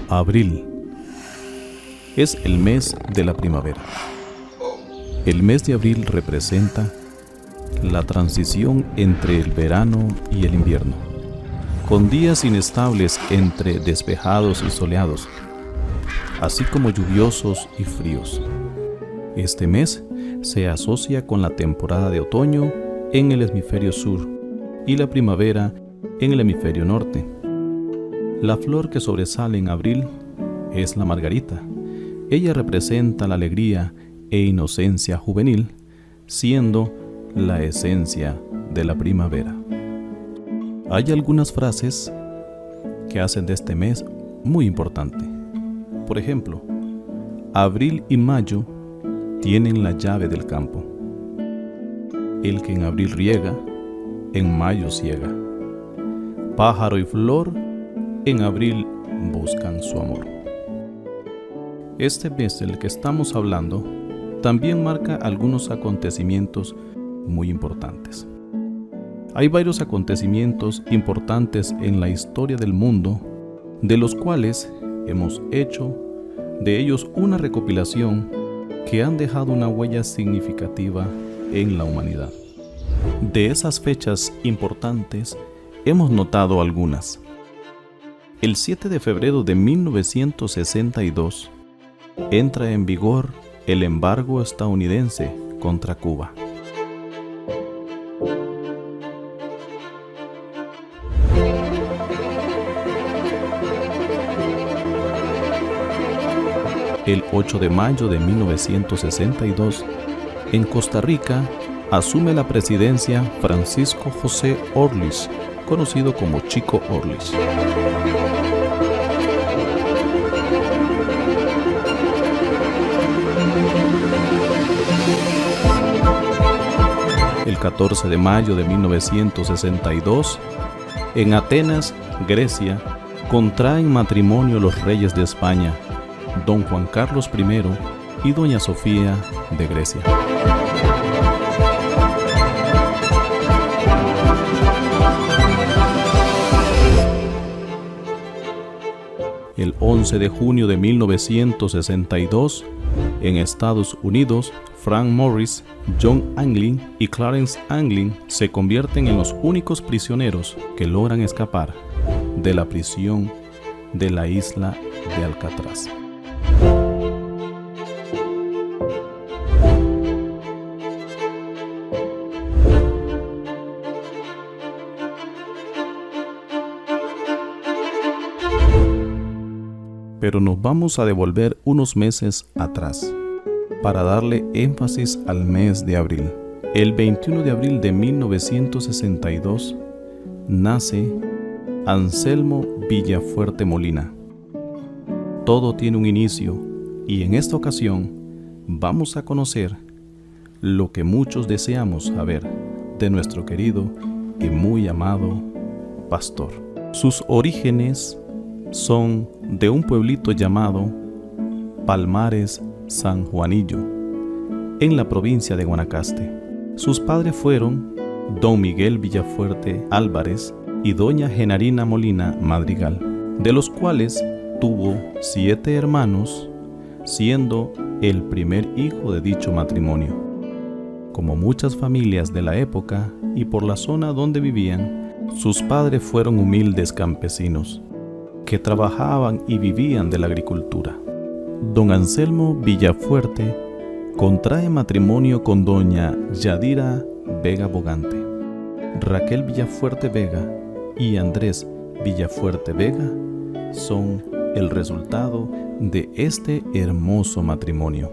Abril es el mes de la primavera. El mes de abril representa la transición entre el verano y el invierno, con días inestables entre despejados y soleados, así como lluviosos y fríos. Este mes se asocia con la temporada de otoño en el hemisferio sur y la primavera en el hemisferio norte. La flor que sobresale en abril es la margarita. Ella representa la alegría e inocencia juvenil, siendo la esencia de la primavera. Hay algunas frases que hacen de este mes muy importante. Por ejemplo, abril y mayo tienen la llave del campo. El que en abril riega, en mayo ciega. Pájaro y flor en abril buscan su amor. Este mes del que estamos hablando también marca algunos acontecimientos muy importantes. Hay varios acontecimientos importantes en la historia del mundo, de los cuales hemos hecho de ellos una recopilación que han dejado una huella significativa en la humanidad. De esas fechas importantes hemos notado algunas. El 7 de febrero de 1962 entra en vigor el embargo estadounidense contra Cuba. El 8 de mayo de 1962, en Costa Rica, asume la presidencia Francisco José Orlich, conocido como Chico Orlich. El 14 de mayo de 1962, en Atenas, Grecia, contraen matrimonio los reyes de España, don Juan Carlos I y doña Sofía de Grecia. El 11 de junio de 1962, en Estados Unidos, Frank Morris, John Anglin y Clarence Anglin se convierten en los únicos prisioneros que logran escapar de la prisión de la isla de Alcatraz. Pero nos vamos a devolver unos meses atrás para darle énfasis al mes de abril. El 21 de abril de 1962 nace Anselmo Villafuerte Molina. Todo tiene un inicio y en esta ocasión vamos a conocer lo que muchos deseamos saber de nuestro querido y muy amado pastor. Sus orígenes son de un pueblito llamado Palmares San Juanillo, en la provincia de Guanacaste. Sus padres fueron don Miguel Villafuerte Álvarez y doña Genarina Molina Madrigal, de los cuales tuvo 7 hermanos, siendo el primer hijo de dicho matrimonio. Como muchas familias de la época y por la zona donde vivían, sus padres fueron humildes campesinos que trabajaban y vivían de la agricultura. Don Anselmo Villafuerte contrae matrimonio con doña Yadira Vega Bogante. Raquel Villafuerte Vega y Andrés Villafuerte Vega son el resultado de este hermoso matrimonio.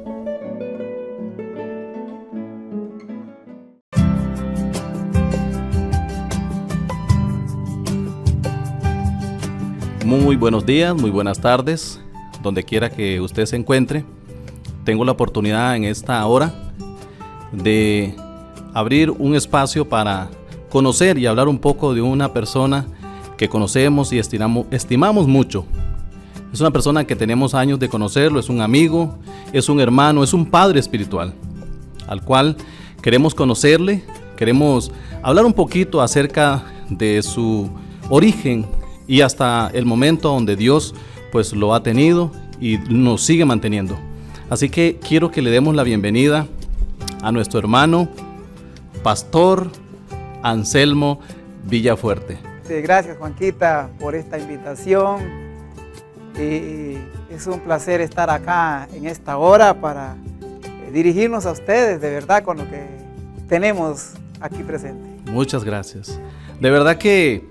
Muy buenos días, muy buenas tardes, donde quiera que usted se encuentre. Tengo la oportunidad en esta hora de abrir un espacio para conocer y hablar un poco de una persona que conocemos y estimamos mucho. Es una persona que tenemos años de conocerlo, es un amigo, es un hermano, es un padre espiritual, al cual queremos conocerle, queremos hablar un poquito acerca de su origen y hasta el momento donde Dios pues lo ha tenido y nos sigue manteniendo. Así que quiero que le demos la bienvenida a nuestro hermano, Pastor Anselmo Villafuerte. Sí, gracias, Juanquita, por esta invitación. Es un placer estar acá en esta hora para dirigirnos a ustedes, de verdad, con lo que tenemos aquí presente. Muchas gracias. De verdad que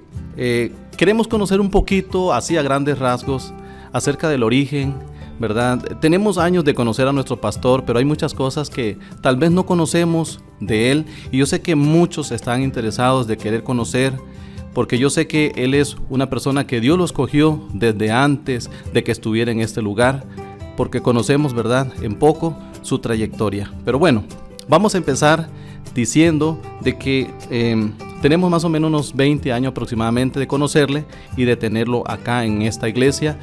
queremos conocer un poquito, así a grandes rasgos, acerca del origen, ¿verdad? Tenemos años de conocer a nuestro pastor, pero hay muchas cosas que tal vez no conocemos de él, y yo sé que muchos están interesados de querer conocer, porque yo sé que él es una persona que Dios lo escogió desde antes de que estuviera en este lugar, porque conocemos, ¿verdad?, en poco su trayectoria. Pero bueno, vamos a empezar diciendo de que tenemos más o menos unos 20 años aproximadamente de conocerle y de tenerlo acá en esta iglesia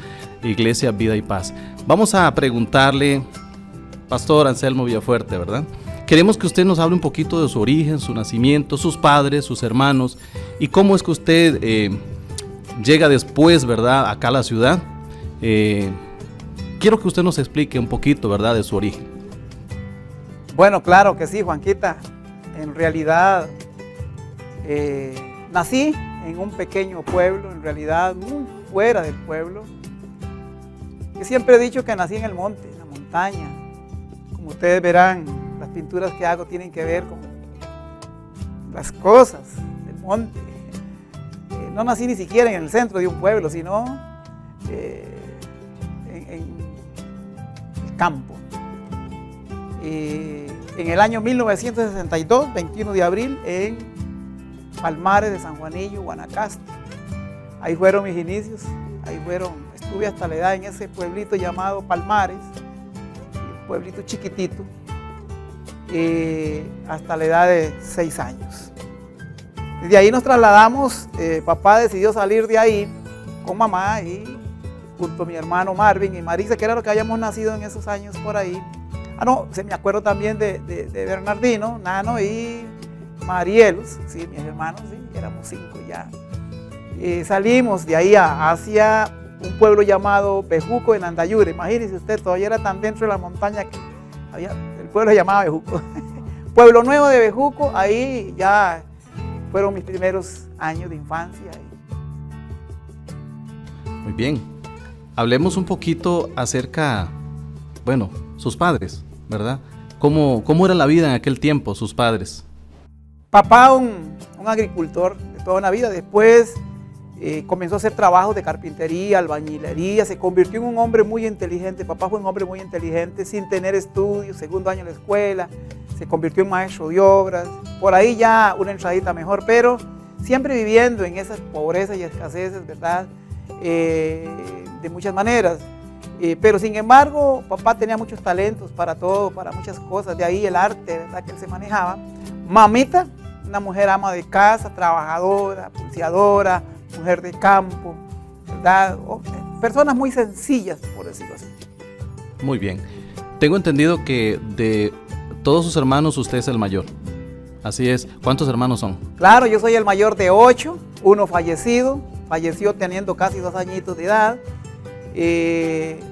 Vida y Paz. Vamos a preguntarle, Pastor Anselmo Villafuerte, ¿verdad? Queremos que usted nos hable un poquito de su origen, su nacimiento, sus padres, sus hermanos, y cómo es que usted llega después, ¿verdad?, acá a la ciudad. Quiero que usted nos explique un poquito, ¿verdad?, de su origen. Bueno, claro que sí, Juanquita. En realidad, nací en un pequeño pueblo, en realidad muy fuera del pueblo. Yo siempre he dicho que nací en el monte, en la montaña. Como ustedes verán, las pinturas que hago tienen que ver con las cosas del monte. No nací ni siquiera en el centro de un pueblo, sino en el campo. En el año 1962, 21 de abril, en Palmares de San Juanillo, Guanacaste. Ahí fueron mis inicios, estuve hasta la edad en ese pueblito llamado Palmares, un pueblito chiquitito, hasta la edad de 6 años. Desde ahí nos trasladamos, papá decidió salir de ahí con mamá y junto a mi hermano Marvin y Marisa, que era lo que habíamos nacido en esos años por ahí. Se me acuerdo también de Bernardino, Nano y Marielos, sí, mis hermanos, sí, éramos 5 ya. Salimos de ahí hacia un pueblo llamado Bejuco en Andayure. Imagínense usted, todavía era tan dentro de la montaña que el pueblo se llamaba Bejuco. Pueblo Nuevo de Bejuco, ahí ya fueron mis primeros años de infancia. Muy bien, hablemos un poquito acerca, bueno, sus padres, ¿verdad? ¿Cómo era la vida en aquel tiempo, sus padres? Papá, un agricultor de toda una vida. Después comenzó a hacer trabajos de carpintería, albañilería. Se convirtió en un hombre muy inteligente. Papá fue un hombre muy inteligente, sin tener estudios, segundo año en la escuela. Se convirtió en maestro de obras. Por ahí ya una entradita mejor, pero siempre viviendo en esas pobrezas y escaseces, ¿verdad? De muchas maneras. Pero sin embargo, papá tenía muchos talentos para todo, para muchas cosas. De ahí el arte, ¿verdad?, que él se manejaba. Mamita, una mujer ama de casa, trabajadora, pulseadora, mujer de campo, ¿verdad? Personas muy sencillas, por decirlo así. Muy bien. Tengo entendido que de todos sus hermanos usted es el mayor. Así es. ¿Cuántos hermanos son? Claro, yo soy el mayor de 8, uno falleció teniendo casi 2 añitos de edad.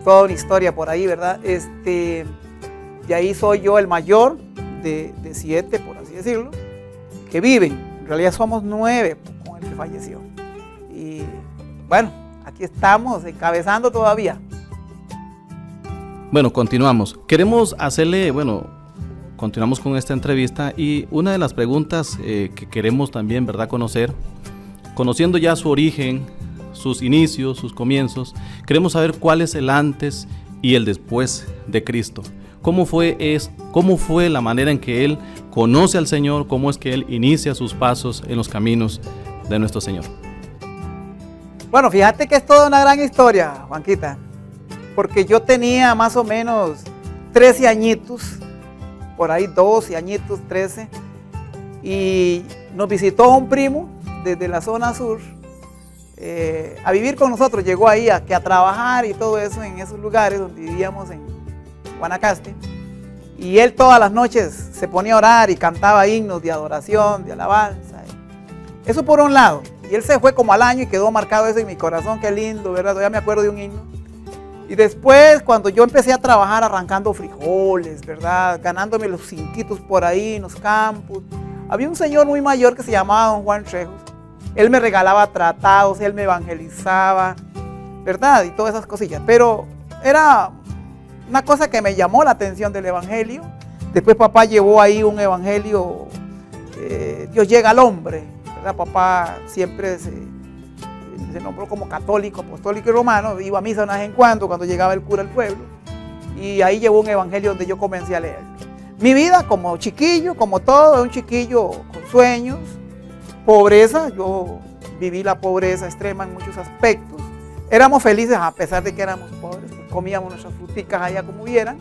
Toda una historia por ahí, ¿verdad? De ahí soy yo el mayor de 7, por así decirlo, que viven. En realidad somos 9 con el que falleció. Y bueno, aquí estamos encabezando todavía. Bueno, continuamos. Queremos hacerle, continuamos con esta entrevista, y una de las preguntas que queremos también, ¿verdad?, conocer, conociendo ya su origen, sus inicios, sus comienzos, queremos saber cuál es el antes y el después de Cristo. ¿Cómo fue la manera en que Él conoce al Señor? ¿Cómo es que Él inicia sus pasos en los caminos de nuestro Señor? Bueno, fíjate que es toda una gran historia, Juanquita, porque yo tenía más o menos 13 añitos, por ahí 12 añitos, 13, y nos visitó un primo desde la zona sur, a vivir con nosotros. Llegó ahí a trabajar y todo eso en esos lugares donde vivíamos en Guanacaste, y él todas las noches se ponía a orar y cantaba himnos de adoración, de alabanza. Eso por un lado. Y él se fue como al año y quedó marcado eso en mi corazón. Qué lindo, ¿verdad? Todavía me acuerdo de un himno Y después, cuando yo empecé a trabajar arrancando frijoles, ¿verdad? Ganándome los cinquitos por ahí en los campos, había un señor muy mayor que se llamaba don Juan Trejos. Él me regalaba tratados, él me evangelizaba, ¿verdad? Y todas esas cosillas. Pero era una cosa que me llamó la atención del evangelio. Después papá llevó ahí un evangelio, Dios llega al hombre, ¿verdad? Papá siempre se nombró como católico, apostólico y romano, iba a misa de vez en cuando llegaba el cura al pueblo, y ahí llevó un evangelio donde yo comencé a leer. Mi vida como chiquillo, como todo, un chiquillo con sueños, pobreza, yo viví la pobreza extrema en muchos aspectos. Éramos felices a pesar de que éramos pobres, pues comíamos nuestras fruticas allá como hubieran.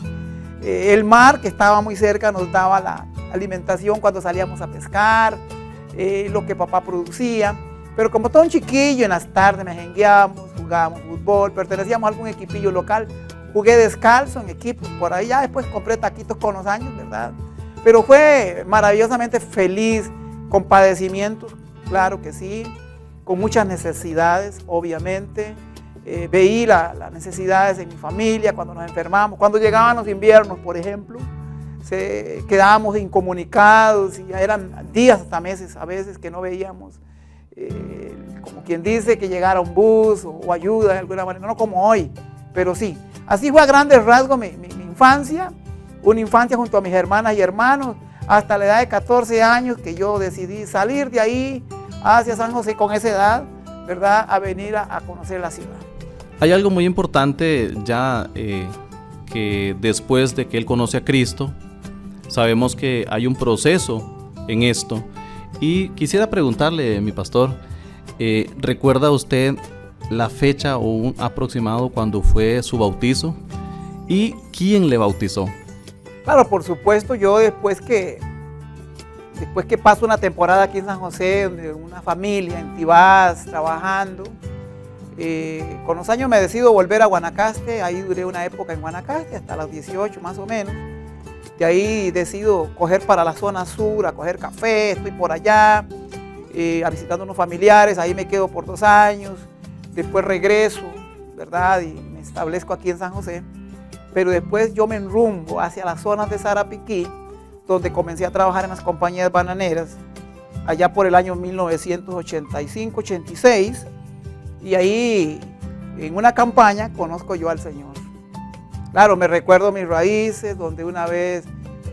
El mar que estaba muy cerca nos daba la alimentación cuando salíamos a pescar, lo que papá producía. Pero como todo un chiquillo, en las tardes mejengueábamos, jugábamos fútbol, pertenecíamos a algún equipillo local, jugué descalzo en equipos por ahí, ya después compré taquitos con los años, ¿verdad? Pero fue maravillosamente feliz, con padecimientos, claro que sí, con muchas necesidades, obviamente. Veí las necesidades en mi familia cuando nos enfermamos, cuando llegaban los inviernos, por ejemplo, quedábamos incomunicados y eran días hasta meses a veces que no veíamos. Como quien dice que llegara un bus o ayuda de alguna manera, no como hoy, pero sí. Así fue a grandes rasgos mi infancia, una infancia junto a mis hermanas y hermanos, hasta la edad de 14 años que yo decidí salir de ahí hacia San José con esa edad, ¿verdad? A venir a conocer la ciudad. Hay algo muy importante ya que después de que él conoce a Cristo, sabemos que hay un proceso en esto. Y quisiera preguntarle, mi pastor, ¿recuerda usted la fecha o un aproximado cuando fue su bautizo? ¿Y quién le bautizó? Claro, por supuesto, yo después que paso una temporada aquí en San José, donde una familia en Tibás, trabajando, con los años me decido volver a Guanacaste. Ahí duré una época en Guanacaste, hasta los 18 más o menos. De ahí decido coger para la zona sur, a coger café, estoy por allá, a visitando unos familiares, ahí me quedo por 2 años, después regreso, ¿verdad? Y me establezco aquí en San José, pero después yo me enrumbo hacia las zonas de Sarapiquí, donde comencé a trabajar en las compañías bananeras, allá por el año 1985-86, y ahí en una campaña conozco yo al Señor. Claro, me recuerdo mis raíces, donde una vez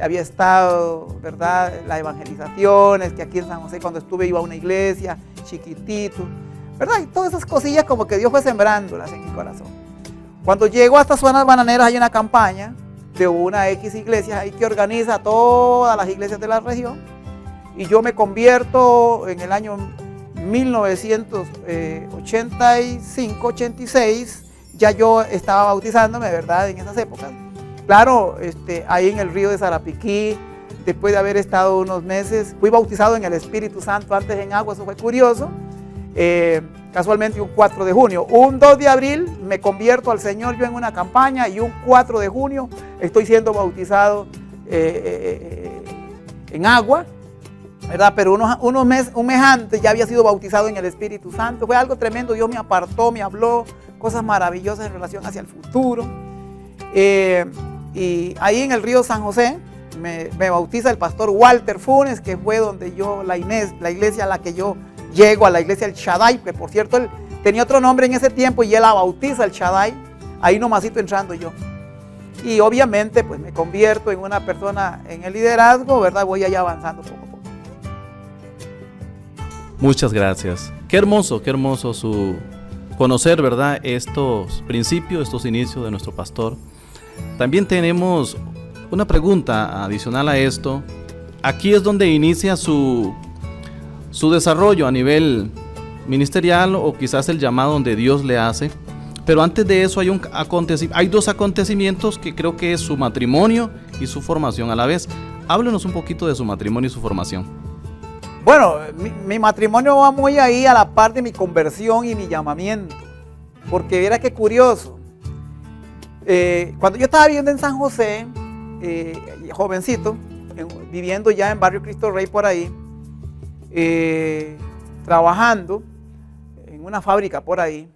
había estado, ¿verdad? Las evangelizaciones, que aquí en San José cuando estuve iba a una iglesia, chiquitito, ¿verdad? Y todas esas cosillas como que Dios fue sembrándolas en mi corazón. Cuando llego a estas zonas bananeras hay una campaña de una X iglesia ahí que organiza todas las iglesias de la región, y yo me convierto en el año 1985-86, ya yo estaba bautizándome, ¿verdad? En esas épocas. Claro, ahí en el río de Sarapiquí, después de haber estado unos meses, fui bautizado en el Espíritu Santo, antes en agua, eso fue curioso. Casualmente un 4 de junio. Un 2 de abril me convierto al Señor yo en una campaña, y un 4 de junio estoy siendo bautizado en agua, ¿verdad? Pero un mes antes ya había sido bautizado en el Espíritu Santo. Fue algo tremendo, Dios me apartó, me habló cosas maravillosas en relación hacia el futuro. Y ahí en el río San José me bautiza el pastor Walter Funes, que fue donde yo, la iglesia a la que yo llego, a la iglesia del Shaddai, que por cierto él tenía otro nombre en ese tiempo y él la bautiza el Shaddai, ahí nomasito entrando yo. Y obviamente pues me convierto en una persona en el liderazgo, ¿verdad? Voy allá avanzando poco a poco. Muchas gracias. Qué hermoso su conocer, ¿verdad? Estos principios, estos inicios de nuestro pastor. También tenemos una pregunta adicional a esto. Aquí es donde inicia su desarrollo a nivel ministerial, o quizás el llamado donde Dios le hace. Pero antes de eso hay 2 acontecimientos que creo que es su matrimonio y su formación a la vez. Háblenos un poquito de su matrimonio y su formación. Bueno, mi matrimonio va muy ahí a la par de mi conversión y mi llamamiento, porque mira qué curioso. Cuando yo estaba viviendo en San José, jovencito, viviendo ya en Barrio Cristo Rey por ahí, trabajando en una fábrica por ahí,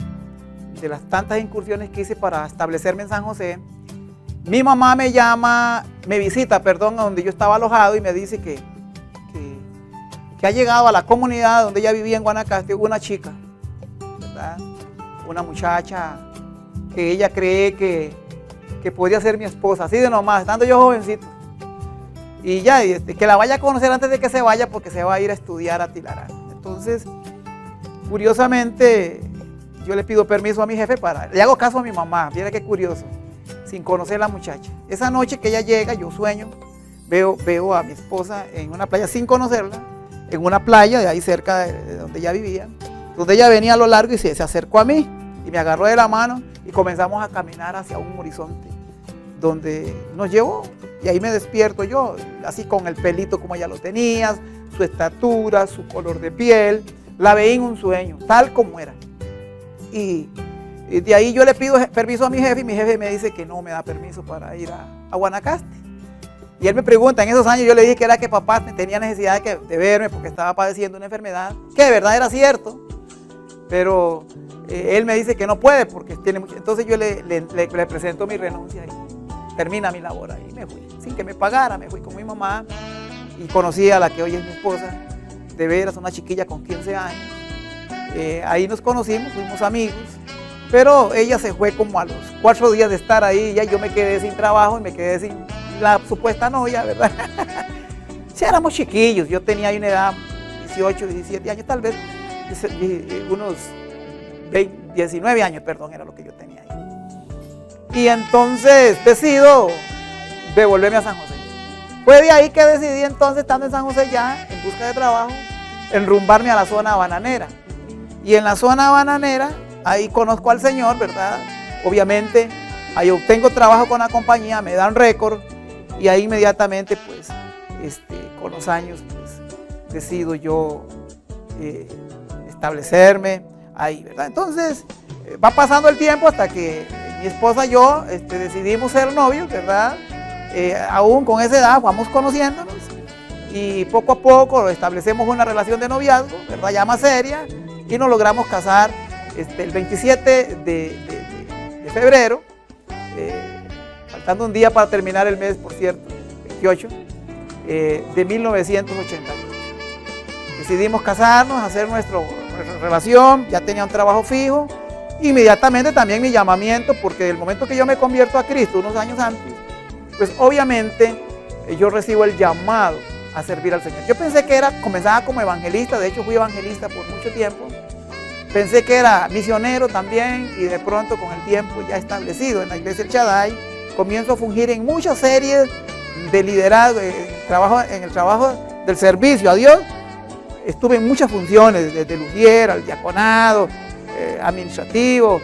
de las tantas incursiones que hice para establecerme en San José, mi mamá me visita, a donde yo estaba alojado y me dice que ha llegado a la comunidad donde ella vivía en Guanacaste una chica, ¿verdad? Una muchacha que ella cree que podría ser mi esposa, así de nomás, estando yo jovencito. Y ya, que la vaya a conocer antes de que se vaya, porque se va a ir a estudiar a Tilarán. Entonces, curiosamente, yo le pido permiso a mi jefe le hago caso a mi mamá, mira qué curioso, sin conocer a la muchacha. Esa noche que ella llega, yo sueño, veo a mi esposa en una playa sin conocerla, en una playa de ahí cerca de donde ella vivía, donde ella venía a lo largo y se acercó a mí y me agarró de la mano y comenzamos a caminar hacia un horizonte donde nos llevó. Y ahí me despierto yo, así con el pelito como ella lo tenía, su estatura, su color de piel, la veía en un sueño, tal como era. Y de ahí yo le pido permiso a mi jefe y mi jefe me dice que no me da permiso para ir a Guanacaste. Y él me pregunta, en esos años yo le dije que era que papá tenía necesidad de verme porque estaba padeciendo una enfermedad, que de verdad era cierto, pero él me dice que no puede porque tiene mucho. Entonces yo le presento mi renuncia y termina mi labor ahí. Me fui, sin que me pagara, me fui con mi mamá y conocí a la que hoy es mi esposa, de veras, una chiquilla con 15 años. Ahí nos conocimos, fuimos amigos, pero ella se fue como a los 4 días de estar ahí, ya yo me quedé sin trabajo y me quedé sin la supuesta novia, ¿verdad? Sí, éramos chiquillos, yo tenía ahí una edad, 18, 17 años, tal vez, unos 19 años, perdón, era lo que yo tenía ahí. Y entonces decido devolverme a San José. Fue de ahí que decidí entonces, estando en San José ya, en busca de trabajo, enrumbarme a la zona bananera. Y en la zona bananera, ahí conozco al Señor, ¿verdad? Obviamente, ahí obtengo trabajo con la compañía, me dan récord, y ahí inmediatamente, pues, con los años, pues, decido yo establecerme ahí, ¿verdad? Entonces, va pasando el tiempo hasta que mi esposa y yo decidimos ser novios, ¿verdad? Aún con esa edad vamos conociéndonos y poco a poco establecemos una relación de noviazgo, ¿verdad? Ya más seria, y nos logramos casar el 27 de febrero, faltando un día para terminar el mes, por cierto, 28, de 1988. Decidimos casarnos, hacer nuestra relación, ya tenía un trabajo fijo, inmediatamente también mi llamamiento, porque del momento que yo me convierto a Cristo, unos años antes, pues obviamente yo recibo el llamado a servir al Señor. Yo pensé que comenzaba como evangelista, de hecho fui evangelista por mucho tiempo, pensé que era misionero también, y de pronto con el tiempo ya establecido en la iglesia El Shaddai, comienzo a fungir en muchas series de liderazgo, en el trabajo del servicio a Dios. Estuve en muchas funciones, desde luthier al diaconado, administrativo,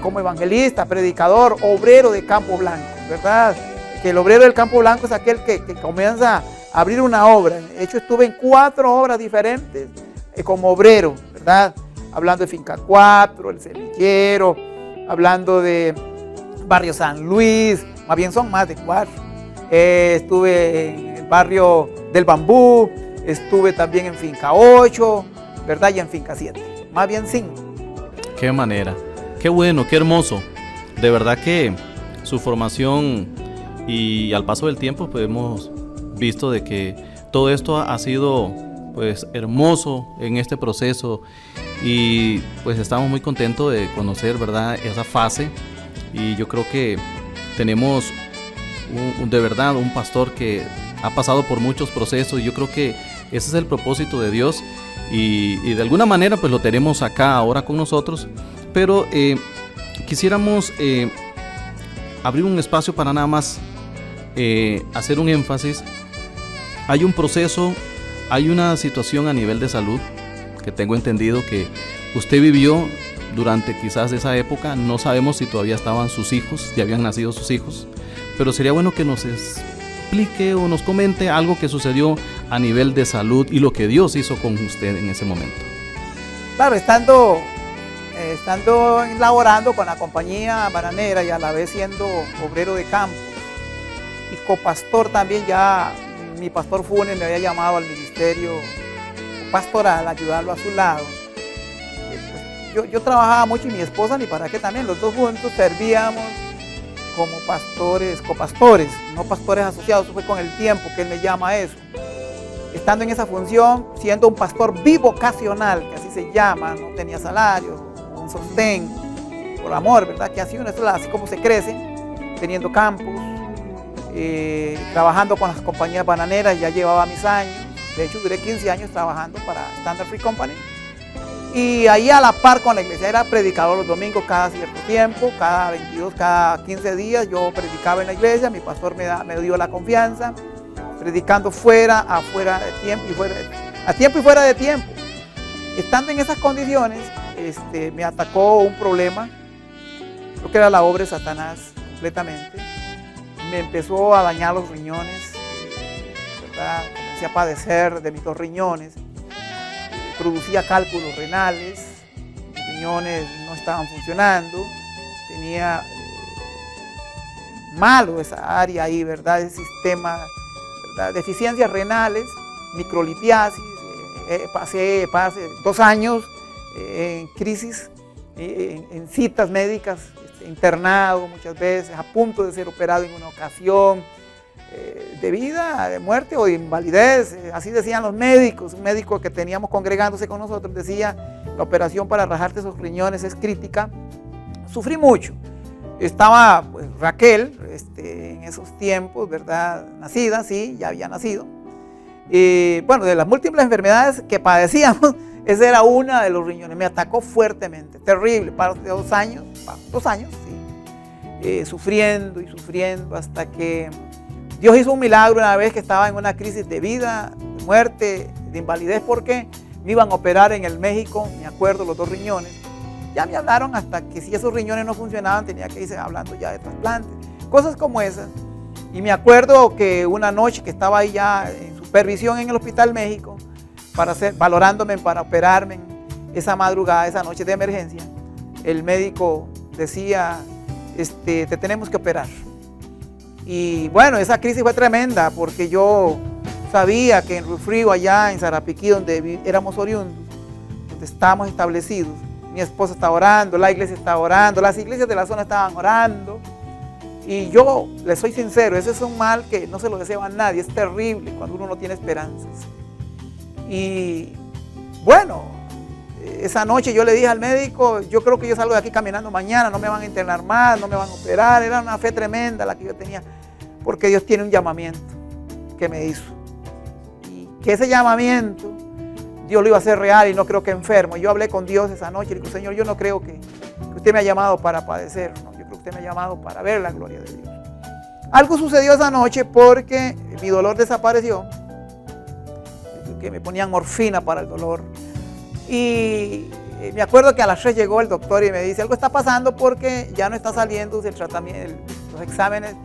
como evangelista, predicador, obrero de Campo Blanco, ¿verdad? Que el obrero del Campo Blanco es aquel que comienza a abrir una obra. De hecho, estuve en 4 obras diferentes como obrero, ¿verdad? Hablando de Finca 4, El Semillero, hablando de Barrio San Luis, más bien son más de 4. Estuve en el barrio del Bambú, estuve también en Finca 8, ¿verdad? Y en Finca 7, más bien 5. Qué manera, qué bueno, qué hermoso. De verdad que su formación y al paso del tiempo pues hemos visto de que todo esto ha sido pues hermoso en este proceso, y pues estamos muy contentos de conocer, ¿verdad?, esa fase. Y yo creo que tenemos de verdad un pastor que ha pasado por muchos procesos, y yo creo que ese es el propósito de Dios, y de alguna manera pues lo tenemos acá ahora con nosotros. Pero quisiéramos abrir un espacio para nada más hacer un énfasis. Hay un proceso, hay una situación a nivel de salud que tengo entendido que usted vivió durante quizás esa época. No sabemos si todavía estaban sus hijos, ya habían nacido sus hijos, pero sería bueno que nos explique o nos comente algo que sucedió a nivel de salud y lo que Dios hizo con usted en ese momento. Claro, estando laborando con la compañía bananera y a la vez siendo obrero de campo y copastor también, ya mi pastor Funes me había llamado al ministerio pastoral a ayudarlo a su lado. Pues yo trabajaba mucho y mi esposa, ni para qué también, los dos juntos servíamos como pastores, copastores, no pastores asociados. Eso fue con el tiempo que él me llama a eso. Estando en esa función, siendo un pastor bivocacional, que así se llama, no tenía salario, un sostén, por amor, ¿verdad? Que así uno, eso es así como se crece, teniendo campus, trabajando con las compañías bananeras, ya llevaba mis años. De hecho, duré 15 años trabajando para Standard Fruit Company. Y ahí a la par con la iglesia, era predicador los domingos cada cierto tiempo, cada 22, cada 15 días yo predicaba en la iglesia, mi pastor me dio la confianza, predicando afuera de tiempo a tiempo y fuera de tiempo. Estando en esas condiciones, me atacó un problema, creo que era la obra de Satanás completamente, me empezó a dañar los riñones, ¿verdad? Comencé a padecer de mis 2 riñones. Producía cálculos renales, mis riñones no estaban funcionando, tenía malo esa área ahí, ¿verdad? Ese sistema, ¿verdad? Deficiencias renales, microlitiasis, pasé 2 años en crisis, en citas médicas, internado muchas veces, a punto de ser operado en una ocasión, de vida, de muerte o de invalidez, así decían los médicos. Un médico que teníamos congregándose con nosotros decía: la operación para rajarte esos riñones es crítica. Sufrí mucho. Estaba pues, Raquel, en esos tiempos, ¿verdad? Nacida, sí, ya había nacido. Bueno, de las múltiples enfermedades que padecíamos, esa era una de los riñones. Me atacó fuertemente, terrible, para 2 años, sí, sufriendo y sufriendo hasta que Dios hizo un milagro una vez que estaba en una crisis de vida, de muerte, de invalidez, porque me iban a operar en el México, me acuerdo, los 2 riñones. Ya me hablaron hasta que si esos riñones no funcionaban tenía que irse hablando ya de trasplantes, cosas como esas. Y me acuerdo que una noche que estaba ahí ya en supervisión en el Hospital México, valorándome para operarme, esa madrugada, esa noche de emergencia, el médico decía, te tenemos que operar. Y bueno, esa crisis fue tremenda porque yo sabía que en Río Frío, allá en Sarapiquí, donde éramos oriundos, donde estábamos establecidos, mi esposa estaba orando, la iglesia estaba orando, las iglesias de la zona estaban orando. Y yo, les soy sincero, ese es un mal que no se lo deseo a nadie, es terrible cuando uno no tiene esperanzas. Y bueno, esa noche yo le dije al médico, yo creo que yo salgo de aquí caminando mañana, no me van a internar más, no me van a operar. Era una fe tremenda la que yo tenía, porque Dios tiene un llamamiento que me hizo. Y que ese llamamiento, Dios lo iba a hacer real y no creo que enfermo. Yo hablé con Dios esa noche y le dije: Señor, yo no creo que usted me ha llamado para padecer, no, yo creo que usted me ha llamado para ver la gloria de Dios. Algo sucedió esa noche porque mi dolor desapareció, que me ponían morfina para el dolor. Y me acuerdo que a las 3 llegó el doctor y me dice: algo está pasando porque ya no está saliendo el tratamiento, los exámenes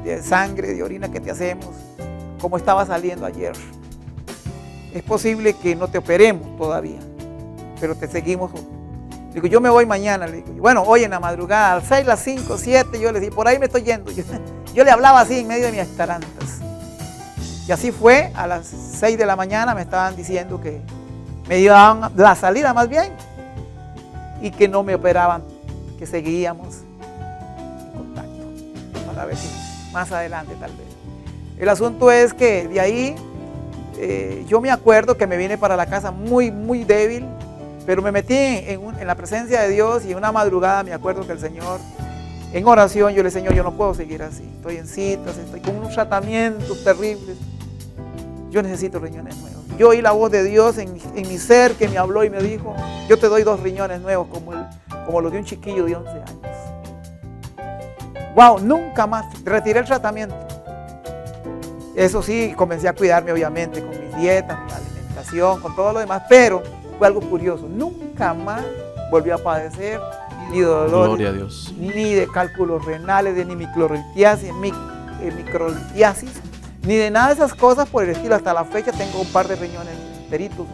de sangre, de orina que te hacemos, como estaba saliendo ayer. Es posible que no te operemos todavía, pero te seguimos. Le digo: yo me voy mañana. Le digo: bueno, hoy en la madrugada, a las 6, las 5, 7, yo le dije, por ahí me estoy yendo. Yo le hablaba así en medio de mis tarantas. Y así fue, a las 6 de la mañana me estaban diciendo que me daban la salida más bien y que no me operaban, que seguíamos en contacto para ver si más adelante tal vez. El asunto es que de ahí yo me acuerdo que me vine para la casa muy débil, pero me metí en la presencia de Dios y en una madrugada me acuerdo que el Señor, en oración, yo le dije: Señor, yo no puedo seguir así, estoy en citas, estoy con unos tratamientos terribles, yo necesito riñones nuevos. Yo oí la voz de Dios en mi ser que me habló y me dijo: yo te doy 2 riñones nuevos como los de un chiquillo de 11 años. Wow, nunca más, retiré el tratamiento. Eso sí, comencé a cuidarme obviamente con mis dietas, mi alimentación, con todo lo demás, pero fue algo curioso, nunca más volví a padecer ni de dolor, Gloria a Dios, ni de cálculos renales, ni microlitiasis, ni de nada de esas cosas por el estilo. Hasta la fecha tengo un par de riñones enteritos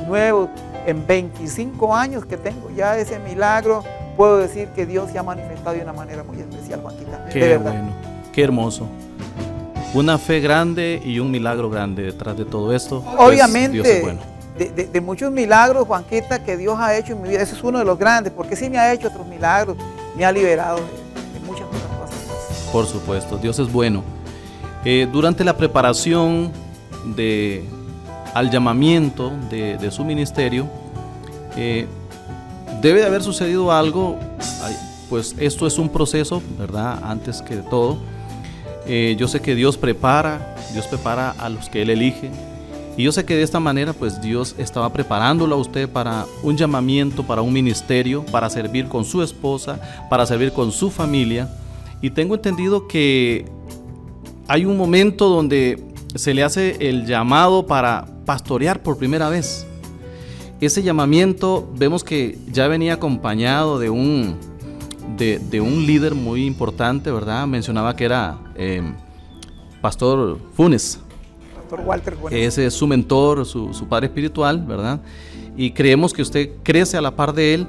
nuevos. En 25 años que tengo ya ese milagro, puedo decir que Dios se ha manifestado de una manera muy especial, Juanquita. qué bueno, qué hermoso. Una fe grande y un milagro grande detrás de todo esto. Obviamente, pues Dios es bueno. de muchos milagros, Juanquita, que Dios ha hecho en mi vida. Ese es uno de los grandes, porque sí me ha hecho otros milagros, me ha liberado de muchas otras cosas. Por supuesto, Dios es bueno. Durante la preparación al llamamiento de su ministerio, debe de haber sucedido algo, pues esto es un proceso, ¿verdad? Antes que todo, yo sé que Dios prepara a los que Él elige, y yo sé que de esta manera pues Dios estaba preparándolo a usted para un llamamiento, para un ministerio, para servir con su esposa, para servir con su familia, y tengo entendido que hay un momento donde se le hace el llamado para pastorear por primera vez. Ese llamamiento vemos que ya venía acompañado de un líder muy importante, ¿verdad? Mencionaba que era Pastor Funes. Pastor Walter Funes. Ese es su mentor, su padre espiritual, ¿verdad? Y creemos que usted crece a la par de él,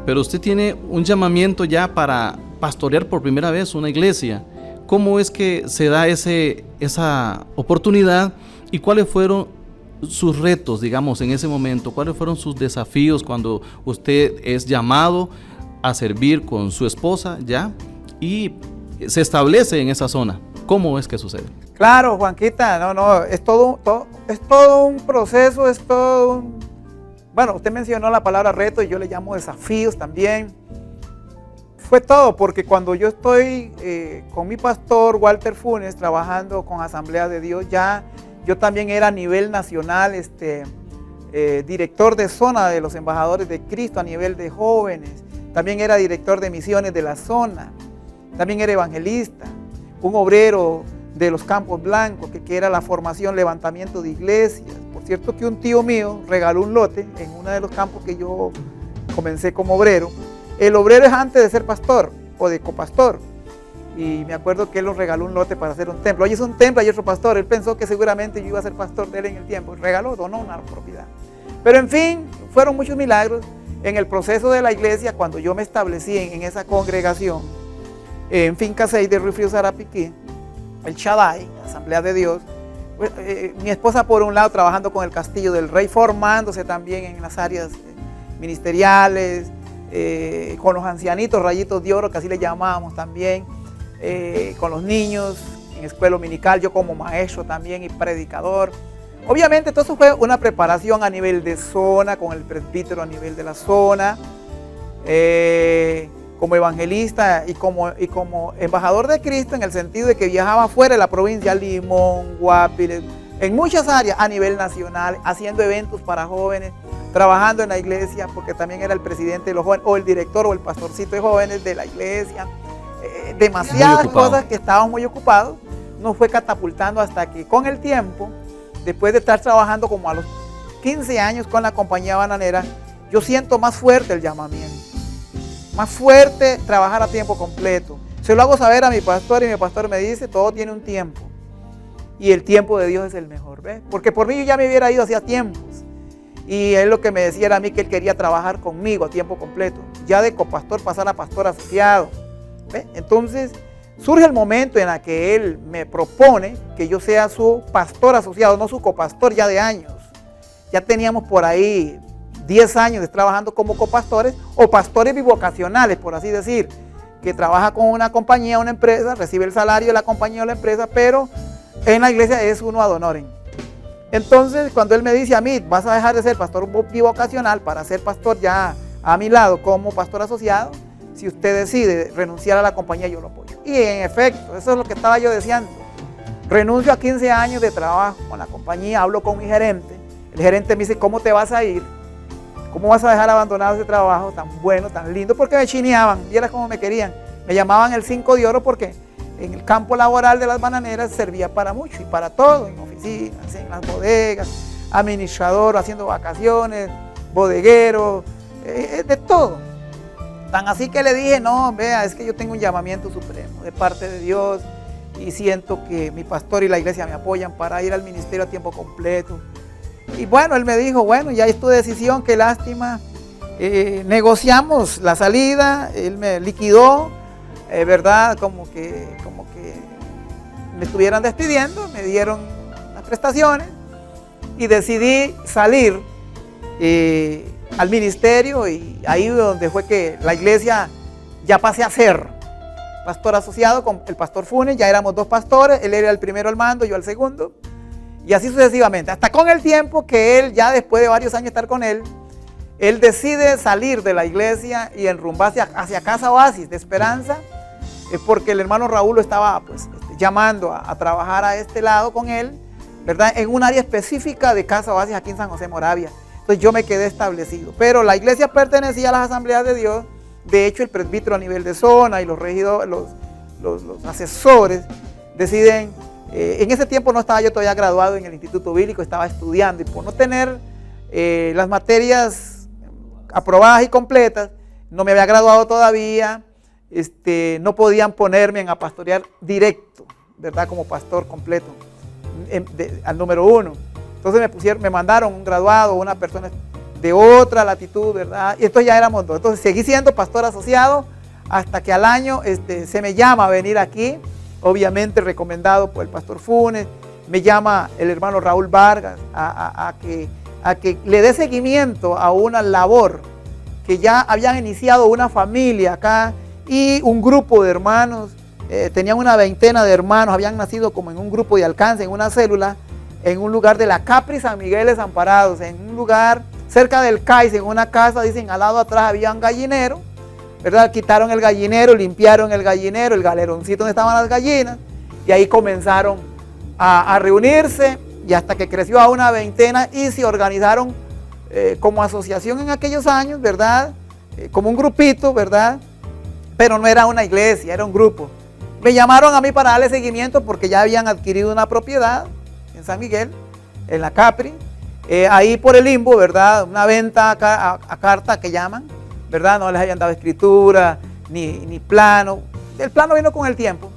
pero usted tiene un llamamiento ya para pastorear por primera vez una iglesia. ¿Cómo es que se da esa oportunidad y cuáles fueron sus retos, digamos, en ese momento? ¿Cuáles fueron sus desafíos cuando usted es llamado a servir con su esposa ya y se establece en esa zona? ¿Cómo es que sucede? Claro, Juanquita, es todo un proceso, bueno, usted mencionó la palabra reto y yo le llamo desafíos también. Fue todo, porque cuando yo estoy con mi pastor Walter Funes trabajando con Asamblea de Dios, yo también era a nivel nacional director de zona de los embajadores de Cristo a nivel de jóvenes, también era director de misiones de la zona, también era evangelista, un obrero de los Campos Blancos, que era la formación, levantamiento de iglesias. Por cierto que un tío mío regaló un lote en uno de los campos que yo comencé como obrero. El obrero es antes de ser pastor o de copastor. Y me acuerdo que él nos regaló un lote para hacer un templo. Hoy es un templo, hay otro pastor. Él pensó que seguramente yo iba a ser pastor de él en el tiempo. Donó una propiedad. Pero en fin, fueron muchos milagros. En el proceso de la iglesia, cuando yo me establecí en esa congregación, en Finca 6 de Río Frío, Sarapiquí, el Shaddai, la Asamblea de Dios, pues, mi esposa por un lado trabajando con el Castillo del Rey, formándose también en las áreas ministeriales, con los ancianitos, rayitos de oro, que así le llamábamos también, con los niños, en escuela dominical, yo como maestro también y predicador. Obviamente todo eso fue una preparación a nivel de zona, con el presbítero a nivel de la zona, como evangelista y como embajador de Cristo, en el sentido de que viajaba fuera de la provincia, Limón, Guapiles, en muchas áreas a nivel nacional, haciendo eventos para jóvenes, trabajando en la iglesia, porque también era el presidente de los jóvenes, o el director o el pastorcito de jóvenes de la iglesia. Demasiadas cosas que estábamos muy ocupados, nos fue catapultando hasta que con el tiempo, después de estar trabajando como a los 15 años con la compañía bananera, yo siento más fuerte el llamamiento, más fuerte trabajar a tiempo completo. Se lo hago saber a mi pastor y mi pastor me dice, todo tiene un tiempo y el tiempo de Dios es el mejor, ¿ves? Porque por mí yo ya me hubiera ido hacía tiempos. Y él lo que me decía era a mí que él quería trabajar conmigo a tiempo completo, ya de copastor pasar a pastor asociado. ¿Ve? Entonces surge el momento en el que él me propone que yo sea su pastor asociado, no su copastor ya de años. Ya teníamos por ahí 10 años de trabajando como copastores o pastores bivocacionales, por así decir, que trabaja con una compañía, una empresa, recibe el salario de la compañía o la empresa, pero en la iglesia es uno ad honorem. Entonces, cuando él me dice a mí, vas a dejar de ser pastor bivocacional para ser pastor ya a mi lado como pastor asociado, si usted decide renunciar a la compañía, yo lo apoyo. Y en efecto, eso es lo que estaba yo deseando. Renuncio a 15 años de trabajo con la compañía, hablo con mi gerente. El gerente me dice, ¿cómo te vas a ir? ¿Cómo vas a dejar abandonado ese trabajo tan bueno, tan lindo? Porque me chineaban, vieras cómo me querían. Me llamaban el 5 de oro porque en el campo laboral de las bananeras servía para mucho y para todo, en oficinas, en las bodegas, administrador, haciendo vacaciones, bodeguero, de todo. Tan así que le dije, no, vea, es que yo tengo un llamamiento supremo de parte de Dios y siento que mi pastor y la iglesia me apoyan para ir al ministerio a tiempo completo. Y bueno, él me dijo, bueno, ya es tu decisión, qué lástima. Negociamos la salida, él me liquidó, ¿verdad? Como que me estuvieran despidiendo, me dieron las prestaciones y decidí salir al ministerio, y ahí donde fue que la iglesia ya pasé a ser pastor asociado con el pastor Funes. Ya éramos 2 pastores, él era el primero al mando, yo el segundo, y así sucesivamente, hasta con el tiempo que él, ya después de varios años de estar con él decide salir de la iglesia y enrumbarse hacia Casa Oasis de Esperanza, porque el hermano Raúl lo estaba pues llamando a trabajar a este lado con él, ¿verdad? En un área específica de Casa Oasis aquí en San José Moravia. Entonces yo me quedé establecido, pero la iglesia pertenecía a las Asambleas de Dios. De hecho, el presbítero a nivel de zona y los regidores, los asesores deciden, en ese tiempo no estaba yo todavía graduado en el Instituto Bíblico, estaba estudiando, y por no tener las materias aprobadas y completas, no me había graduado todavía, no podían ponerme a pastorear directo, ¿verdad? Como pastor completo, al número 1. Entonces me mandaron un graduado, una persona de otra latitud, ¿verdad? Y entonces ya éramos 2. Entonces seguí siendo pastor asociado hasta que al año se me llama a venir aquí, obviamente recomendado por el pastor Funes. Me llama el hermano Raúl Vargas a que le dé seguimiento a una labor que ya habían iniciado una familia acá y un grupo de hermanos, tenían una veintena de hermanos, habían nacido como en un grupo de alcance, en una célula, en un lugar de la Capri San Miguel Desamparados, en un lugar cerca del CAIS, en una casa, dicen, al lado atrás había un gallinero, ¿verdad? Quitaron el gallinero, limpiaron el gallinero, el galeroncito donde estaban las gallinas, y ahí comenzaron a reunirse, y hasta que creció a una veintena y se organizaron como asociación en aquellos años, ¿verdad? Como un grupito, ¿verdad? Pero no era una iglesia, era un grupo. Me llamaron a mí para darle seguimiento porque ya habían adquirido una propiedad en San Miguel, en la Capri, ahí por el limbo, ¿verdad? Una venta a carta que llaman, ¿verdad? No les habían dado escritura, ni plano. El plano vino con el tiempo,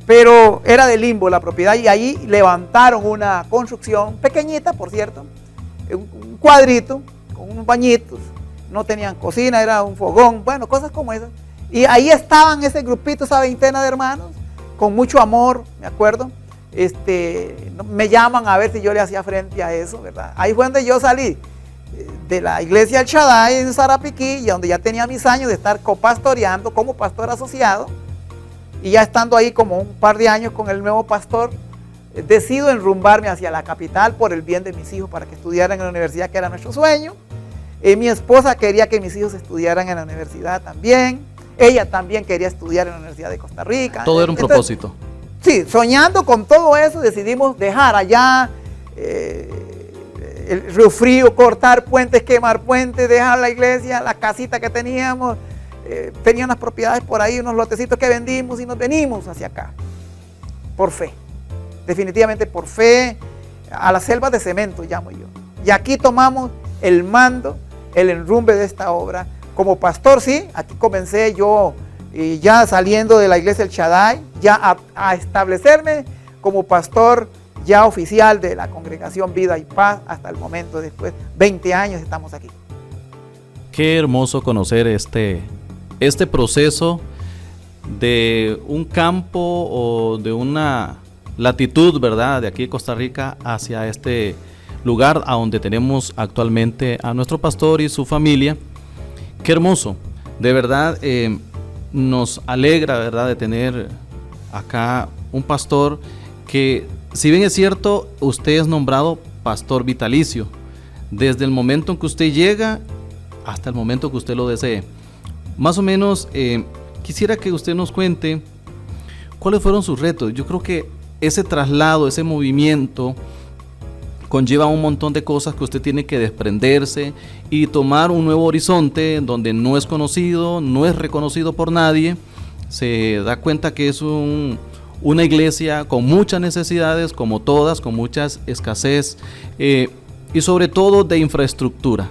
pero era de limbo la propiedad, y ahí levantaron una construcción pequeñita, por cierto, un cuadrito con unos bañitos, no tenían cocina, era un fogón, bueno, cosas como esas. Y ahí estaban ese grupito, esa veintena de hermanos, con mucho amor, me acuerdo. Me llaman a ver si yo le hacía frente a eso, ¿verdad? Ahí fue donde yo salí de la iglesia El Shaddai en Sarapiquí, y donde ya tenía mis años de estar copastoreando como pastor asociado, y ya estando ahí como un par de años con el nuevo pastor, decido enrumbarme hacia la capital por el bien de mis hijos, para que estudiaran en la universidad, que era nuestro sueño. Mi esposa quería que mis hijos estudiaran en la universidad también. Ella también quería estudiar en la Universidad de Costa Rica. Todo era un propósito. Sí, soñando con todo eso, decidimos dejar allá el Río Frío, cortar puentes, quemar puentes, dejar la iglesia, la casita que teníamos. Tenía unas propiedades por ahí, unos lotecitos que vendimos, y nos venimos hacia acá. Por fe. Definitivamente por fe, a la selva de cemento llamo yo. Y aquí tomamos el mando, el enrumbe de esta obra. Como pastor, sí, aquí comencé yo, ya saliendo de la iglesia El Shaddai, ya a establecerme como pastor ya oficial de la congregación Vida y Paz hasta el momento. Después 20 años estamos aquí. Qué hermoso conocer este proceso de un campo o de una latitud, ¿verdad?, de aquí de Costa Rica hacia este lugar a donde tenemos actualmente a nuestro pastor y su familia. Qué hermoso, de verdad nos alegra, ¿verdad?, de tener acá un pastor que, si bien es cierto, usted es nombrado pastor vitalicio, desde el momento en que usted llega hasta el momento que usted lo desee. Más o menos, quisiera que usted nos cuente cuáles fueron sus retos. Yo creo que ese traslado, ese movimiento conlleva un montón de cosas que usted tiene que desprenderse y tomar un nuevo horizonte donde no es conocido, no es reconocido por nadie. Se da cuenta que es una iglesia con muchas necesidades, como todas, con muchas escasez y sobre todo de infraestructura.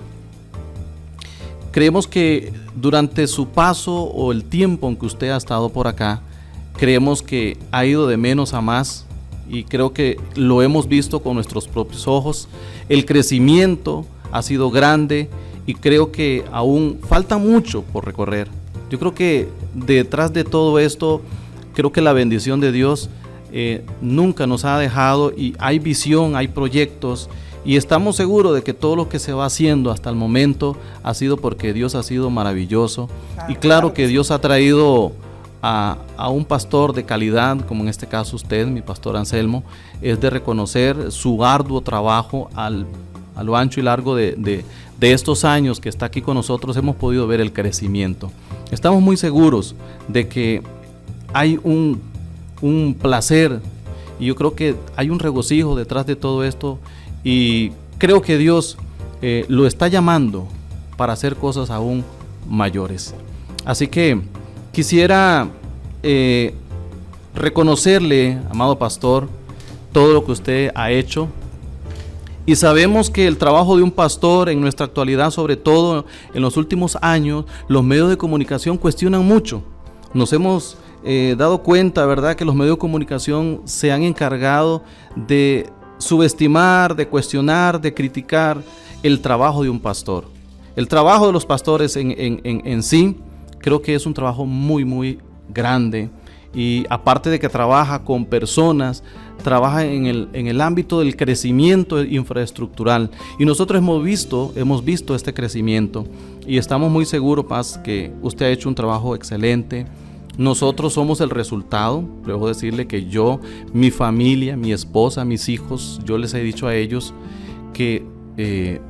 Creemos que durante su paso o el tiempo en que usted ha estado por acá, creemos que ha ido de menos a más, y creo que lo hemos visto con nuestros propios ojos. El crecimiento ha sido grande y creo que aún falta mucho por recorrer. Yo creo que detrás de todo esto, creo que la bendición de Dios nunca nos ha dejado, y hay visión, hay proyectos Y estamos seguros de que todo lo que se va haciendo hasta el momento ha sido porque Dios ha sido maravilloso. Y claro que Dios ha traído a un pastor de calidad, como en este caso usted, mi pastor Anselmo. Es de reconocer su arduo trabajo a lo ancho y largo de estos años que está aquí con nosotros. Hemos podido ver el crecimiento. Estamos muy seguros de que hay un placer, y yo creo que hay un regocijo detrás de todo esto, y creo que Dios lo está llamando para hacer cosas aún mayores. Así que quisiera reconocerle, amado pastor, todo lo que usted ha hecho. Y sabemos que el trabajo de un pastor en nuestra actualidad, sobre todo en los últimos años, los medios de comunicación cuestionan mucho. Nos hemos dado cuenta, ¿verdad?, que los medios de comunicación se han encargado de subestimar, de cuestionar, de criticar el trabajo de un pastor. El trabajo de los pastores en sí, creo que es un trabajo muy, muy grande. Y aparte de que trabaja con personas, trabaja en el ámbito del crecimiento infraestructural. Y nosotros hemos visto este crecimiento, y estamos muy seguros, Paz, que usted ha hecho un trabajo excelente. Nosotros somos el resultado. Debo decirle que yo, mi familia, mi esposa, mis hijos, yo les he dicho a ellos que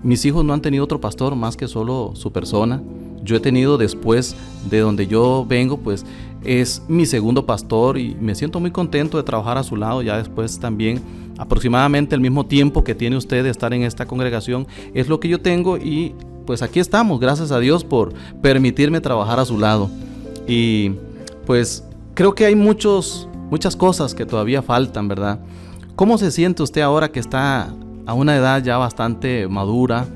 mis hijos no han tenido otro pastor más que solo su persona. Yo he tenido, después de donde yo vengo, pues es mi segundo pastor, y me siento muy contento de trabajar a su lado. Ya después también, aproximadamente el mismo tiempo que tiene usted de estar en esta congregación, es lo que yo tengo, y pues aquí estamos, gracias a Dios por permitirme trabajar a su lado. Y pues creo que hay muchas cosas que todavía faltan, ¿verdad? ¿Cómo se siente usted ahora que está a una edad ya bastante madura?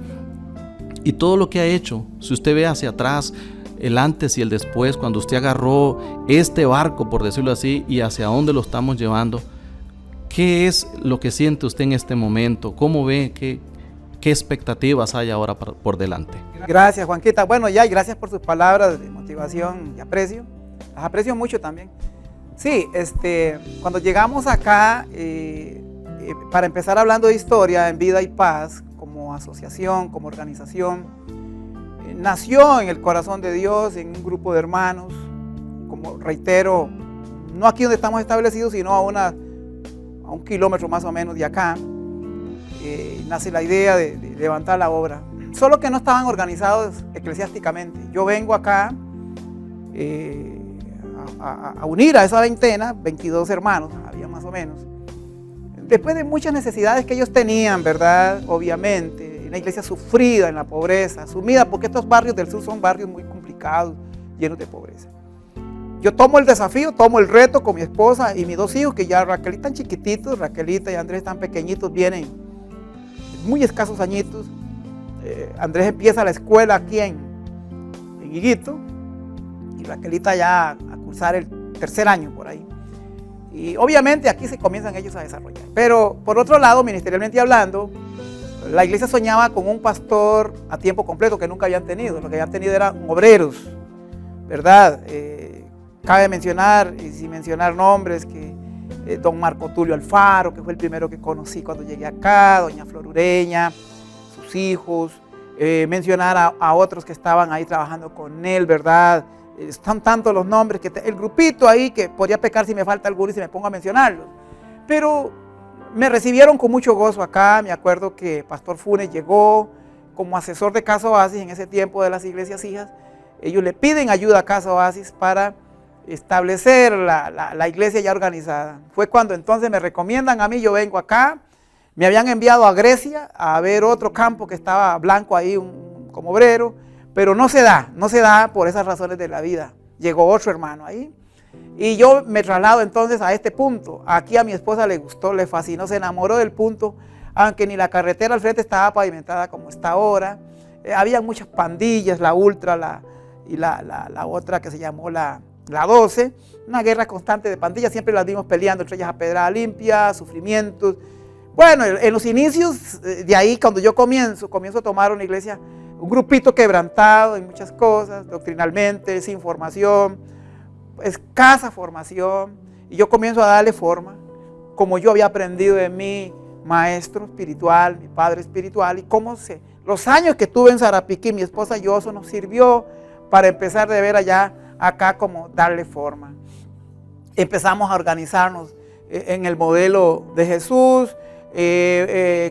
Y todo lo que ha hecho, si usted ve hacia atrás, el antes y el después, cuando usted agarró este barco, por decirlo así, y hacia dónde lo estamos llevando, ¿qué es lo que siente usted en este momento? ¿Cómo ve? ¿Qué expectativas hay ahora por delante? Gracias, Juanquita. Bueno, y gracias por sus palabras de motivación y aprecio. Las aprecio mucho también. Sí, cuando llegamos acá, para empezar hablando de historia, en Vida y Paz, como asociación, como organización, nació en el corazón de Dios, en un grupo de hermanos, como reitero, no aquí donde estamos establecidos, sino a un kilómetro más o menos de acá. Nace la idea de levantar la obra, solo que no estaban organizados eclesiásticamente. Yo vengo acá a unir a esa veintena, 22 hermanos, había más o menos, después de muchas necesidades que ellos tenían, ¿verdad? Obviamente, una iglesia sufrida en la pobreza, sumida, porque estos barrios del sur son barrios muy complicados, llenos de pobreza. Yo tomo el desafío, tomo el reto con mi esposa y mis dos hijos, que ya Raquelita están chiquititos, Raquelita y Andrés están pequeñitos, vienen muy escasos añitos. Andrés empieza la escuela aquí en Higuito, y Raquelita ya a cursar el tercer año por ahí. Y obviamente aquí se comienzan ellos a desarrollar. Pero por otro lado, ministerialmente hablando, la iglesia soñaba con un pastor a tiempo completo que nunca habían tenido. Lo que habían tenido eran obreros, ¿verdad? Cabe mencionar, y sin mencionar nombres, que don Marco Tulio Alfaro, que fue el primero que conocí cuando llegué acá, doña Flor Ureña, sus hijos, mencionar a otros que estaban ahí trabajando con él, ¿verdad? Están tantos los nombres, que el grupito ahí, que podría pecar si me falta alguno y si me pongo a mencionarlos. Pero me recibieron con mucho gozo acá. Me acuerdo que Pastor Funes llegó como asesor de Casa Oasis en ese tiempo de las iglesias hijas. Ellos le piden ayuda a Casa Oasis para establecer la iglesia ya organizada. Fue cuando entonces me recomiendan a mí, yo vengo acá. Me habían enviado a Grecia a ver otro campo que estaba blanco ahí, como obrero. Pero no se da por esas razones de la vida. Llegó otro hermano ahí, y yo me traslado entonces a este punto. Aquí a mi esposa le gustó, le fascinó, se enamoró del punto, aunque ni la carretera al frente estaba pavimentada como está ahora. Había muchas pandillas, la Ultra y la otra que se llamó la 12, una guerra constante de pandillas, siempre las vimos peleando entre ellas a pedrada limpia, sufrimientos. Bueno, en los inicios de ahí, cuando yo comienzo a tomar una iglesia, un grupito quebrantado en muchas cosas, doctrinalmente, sin formación, escasa formación, y yo comienzo a darle forma, como yo había aprendido de mí maestro espiritual, mi padre espiritual, y los años que tuve en Sarapiquí, mi esposa y yo, eso nos sirvió para empezar de ver acá como darle forma. Empezamos a organizarnos en el modelo de Jesús,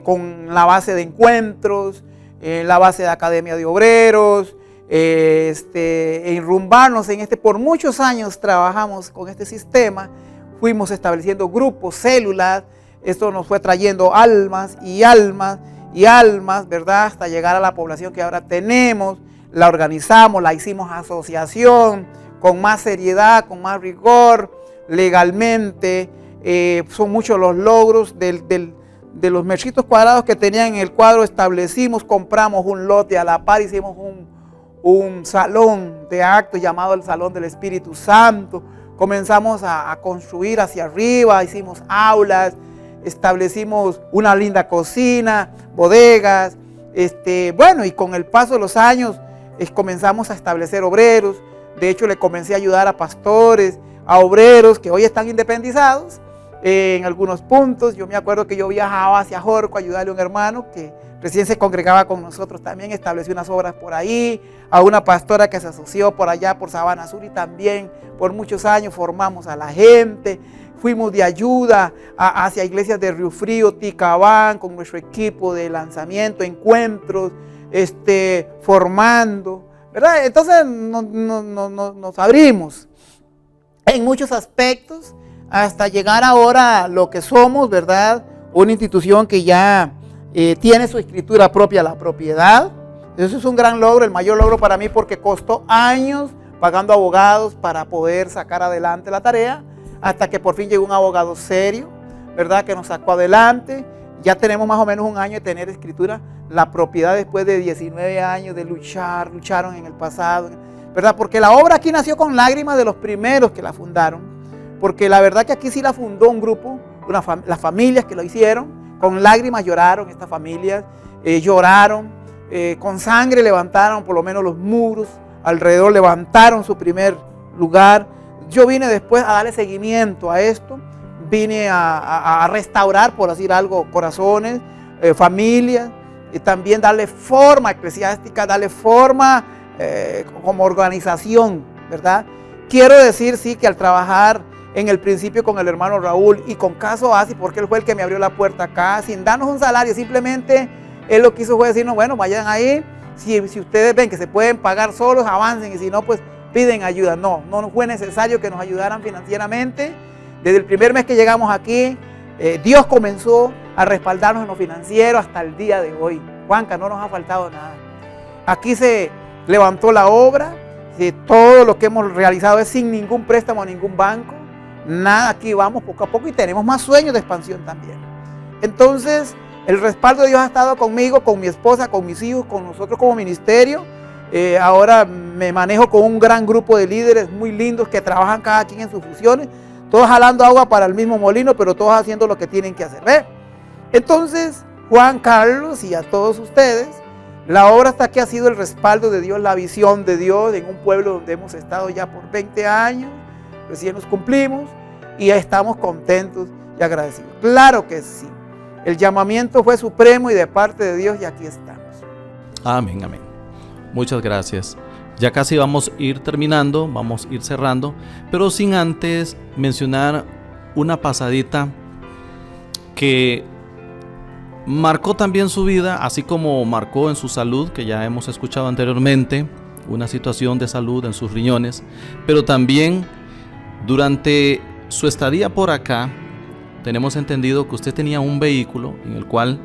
con la base de encuentros, la base de academia de obreros, enrumbarnos por muchos años trabajamos con este sistema, fuimos estableciendo grupos, células, esto nos fue trayendo almas y almas y almas, ¿verdad? Hasta llegar a la población que ahora tenemos, la organizamos, la hicimos asociación, con más seriedad, con más rigor, legalmente. Son muchos los logros de los metritos cuadrados que tenían en el cuadro. Establecimos, compramos un lote a la par, hicimos un salón de actos llamado el Salón del Espíritu Santo. Comenzamos a construir hacia arriba, hicimos aulas, establecimos una linda cocina, bodegas. Bueno, y con el paso de los años comenzamos a establecer obreros. De hecho, le comencé a ayudar a pastores, a obreros que hoy están independizados en algunos puntos. Yo me acuerdo que yo viajaba hacia Jorco a ayudarle a un hermano que recién se congregaba con nosotros también, estableció unas obras por ahí, a una pastora que se asoció por allá por Sabana Sur, y también por muchos años formamos a la gente. Fuimos de ayuda hacia iglesias de Río Frío, Ticabán, con nuestro equipo de lanzamiento, encuentros, formando, ¿verdad? Entonces nos abrimos en muchos aspectos hasta llegar ahora a lo que somos, ¿verdad? Una institución que ya tiene su escritura propia, la propiedad. Eso es un gran logro, el mayor logro para mí, porque costó años pagando abogados para poder sacar adelante la tarea, hasta que por fin llegó un abogado serio, ¿verdad? Que nos sacó adelante. Ya tenemos más o menos un año de tener escritura, la propiedad, después de 19 años de lucharon en el pasado, ¿verdad? Porque la obra aquí nació con lágrimas de los primeros que la fundaron, porque la verdad que aquí sí la fundó un grupo, las familias que lo hicieron, con lágrimas lloraron estas familias, lloraron, con sangre levantaron por lo menos los muros, alrededor levantaron su primer lugar. Yo vine después a darle seguimiento a esto, vine a restaurar, por decir algo, corazones, familias, y también darle forma eclesiástica, darle forma como organización, ¿verdad? Quiero decir, sí, que al trabajar en el principio con el hermano Raúl y con Caso Asi, porque él fue el que me abrió la puerta acá, sin darnos un salario, simplemente él lo que hizo fue decirnos, bueno, vayan ahí, si ustedes ven que se pueden pagar solos, avancen, y si no, pues piden ayuda. No fue necesario que nos ayudaran financieramente. Desde el primer mes que llegamos aquí, Dios comenzó a respaldarnos en lo financiero hasta el día de hoy. Juanca, no nos ha faltado nada. Aquí se levantó la obra, todo lo que hemos realizado es sin ningún préstamo a ningún banco. Nada, aquí vamos poco a poco y tenemos más sueños de expansión también. Entonces, el respaldo de Dios ha estado conmigo, con mi esposa, con mis hijos, con nosotros como ministerio. Ahora me manejo con un gran grupo de líderes muy lindos que trabajan cada quien en sus funciones, todos jalando agua para el mismo molino, pero todos haciendo lo que tienen que hacer. ¿Ve? Entonces, Juan Carlos y a todos ustedes, la obra hasta aquí ha sido el respaldo de Dios, la visión de Dios en un pueblo donde hemos estado ya por 20 años, recién nos cumplimos y ya estamos contentos y agradecidos. Claro que sí, el llamamiento fue supremo y de parte de Dios, y aquí estamos. Amén, amén. Muchas gracias. Ya casi vamos a ir terminando, vamos a ir cerrando, pero sin antes mencionar una pasadita que marcó también su vida, así como marcó en su salud, que ya hemos escuchado anteriormente, una situación de salud en sus riñones, pero también durante su estadía por acá, tenemos entendido que usted tenía un vehículo en el cual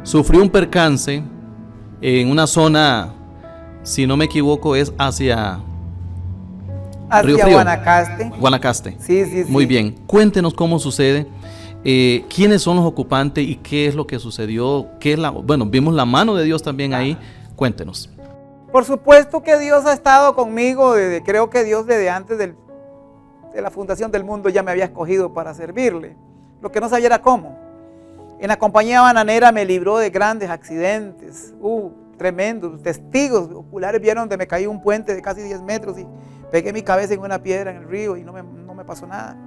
sufrió un percance en una zona, si no me equivoco, es hacia Río Frío. Guanacaste. Guanacaste. Sí. Muy bien. Cuéntenos cómo sucede, quiénes son los ocupantes y qué es lo que sucedió. Bueno, vimos la mano de Dios también ahí. Cuéntenos. Por supuesto que Dios ha estado conmigo, creo que Dios desde antes de la fundación del mundo ya me había escogido para servirle. Lo que no sabía era cómo. En la compañía bananera me libró de grandes accidentes. Tremendos, testigos oculares vieron donde me caí un puente de casi 10 metros y pegué mi cabeza en una piedra en el río y no me pasó nada.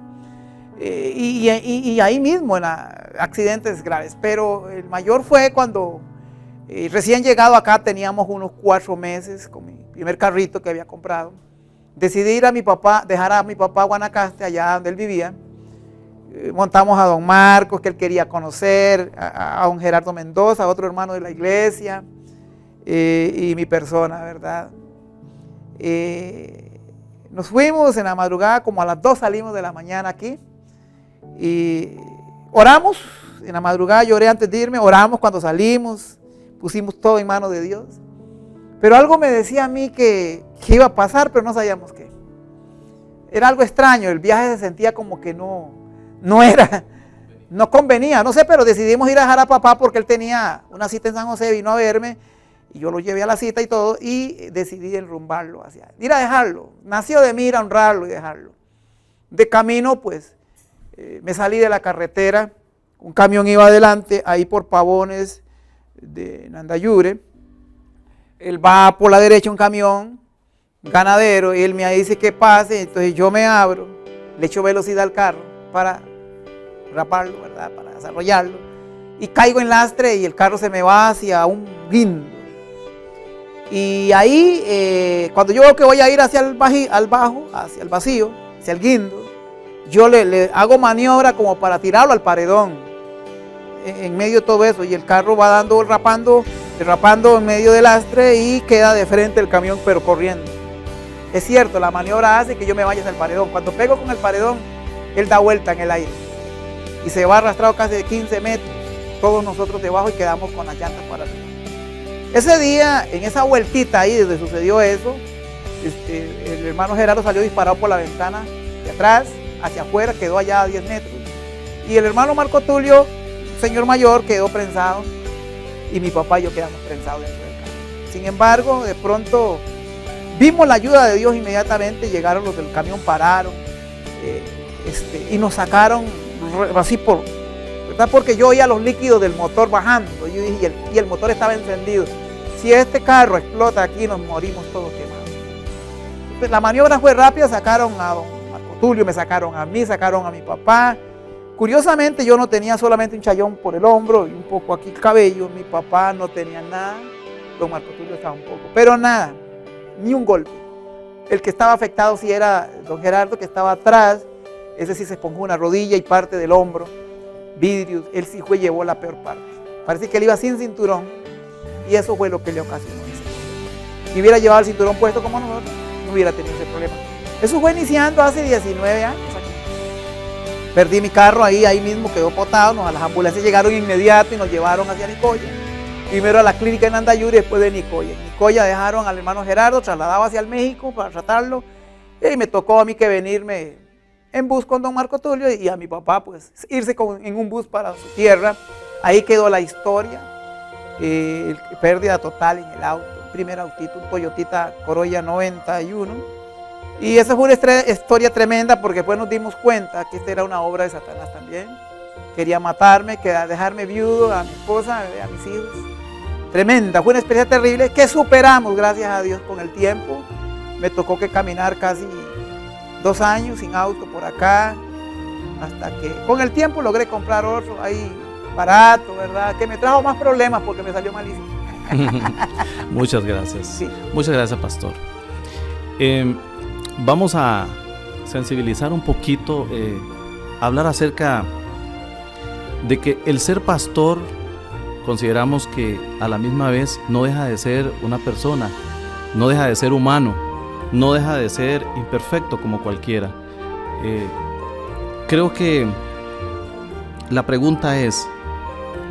y ahí mismo en accidentes graves. Pero el mayor fue cuando recién llegado acá, teníamos unos 4 meses con mi primer carrito que había comprado. Decidí ir a mi papá, dejar a mi papá a Guanacaste, allá donde él vivía. Montamos a don Marcos, que él quería conocer, a don Gerardo Mendoza, otro hermano de la iglesia, y mi persona, ¿verdad? Nos fuimos en la madrugada, como a las 2 salimos de la mañana aquí, y oramos, en la madrugada lloré antes de irme, oramos cuando salimos, pusimos todo en manos de Dios. Pero algo me decía a mí que iba a pasar, pero no sabíamos qué. Era algo extraño, el viaje se sentía como que no convenía, no sé, pero decidimos ir a dejar a papá porque él tenía una cita en San José, vino a verme, y yo lo llevé a la cita y todo, y decidí enrumbarlo ir a dejarlo. Nació de mí ir a honrarlo y dejarlo. De camino, pues, me salí de la carretera, un camión iba adelante, ahí por Pavones de Nandayure. Él va por la derecha un camión ganadero y él me dice que pase, entonces yo me abro, le echo velocidad al carro para raparlo, ¿verdad? Para desarrollarlo, y caigo en lastre y el carro se me va hacia un guindo. Y ahí, cuando yo veo que voy a ir hacia el vacío, hacia el guindo, yo le hago maniobra como para tirarlo al paredón, en medio de todo eso, y el carro va derrapando en medio del lastre y queda de frente el camión, pero corriendo. Es cierto, la maniobra hace que yo me vaya hacia el paredón. Cuando pego con el paredón, él da vuelta en el aire y se va arrastrado casi de 15 metros, todos nosotros debajo, y quedamos con las llantas para arriba. Ese día, en esa vueltita ahí donde sucedió eso, el hermano Gerardo salió disparado por la ventana de atrás, hacia afuera, quedó allá a 10 metros. Y el hermano Marco Tulio, señor mayor, quedó prensado, y mi papá y yo quedamos prensados dentro del carro. Sin embargo, de pronto vimos la ayuda de Dios inmediatamente, llegaron los del camión, pararon, y nos sacaron así ¿verdad? Porque yo oía los líquidos del motor bajando, yo dije, y el motor estaba encendido. Si este carro explota aquí, nos morimos todos quemados. Entonces, la maniobra fue rápida, sacaron a don Marco Tulio, me sacaron a mí, sacaron a mi papá. Curiosamente, yo no tenía solamente un chayón por el hombro y un poco aquí el cabello. Mi papá no tenía nada, don Marco Tulio estaba un poco, pero nada, ni un golpe. El que estaba afectado sí era don Gerardo, que estaba atrás. Ese sí se esponjó una rodilla y parte del hombro, vidrios. Él sí llevó la peor parte. Parece que él iba sin cinturón y eso fue lo que le ocasionó ese. Si hubiera llevado el cinturón puesto como nosotros, no hubiera tenido ese problema. Eso fue iniciando hace 19 años. Perdí mi carro ahí mismo, quedó botado. Las ambulancias llegaron inmediato y nos llevaron hacia Nicoya. Primero a la clínica en Andayuri y después de Nicoya. En Nicoya dejaron al hermano Gerardo, trasladado hacia el México para tratarlo. Y me tocó a mí que venirme en bus con don Marco Tulio y a mi papá pues irse en un bus para su tierra. Ahí quedó la historia. Pérdida total en el auto. Primer autito, un Toyotita Corolla 91. Y esa fue una historia tremenda porque después nos dimos cuenta que esta era una obra de Satanás también. Quería matarme, dejarme viudo, a mi esposa, a mis hijos. Tremenda, fue una experiencia terrible que superamos, gracias a Dios, con el tiempo. Me tocó que caminar casi 2 años sin auto por acá, hasta que con el tiempo logré comprar otro ahí barato, ¿verdad? Que me trajo más problemas porque me salió malísimo. Muchas gracias. Sí. Muchas gracias, pastor. Vamos a sensibilizar un poquito, hablar acerca de que el ser pastor, consideramos que a la misma vez no deja de ser una persona, no deja de ser humano, no deja de ser imperfecto como cualquiera. Creo que la pregunta es,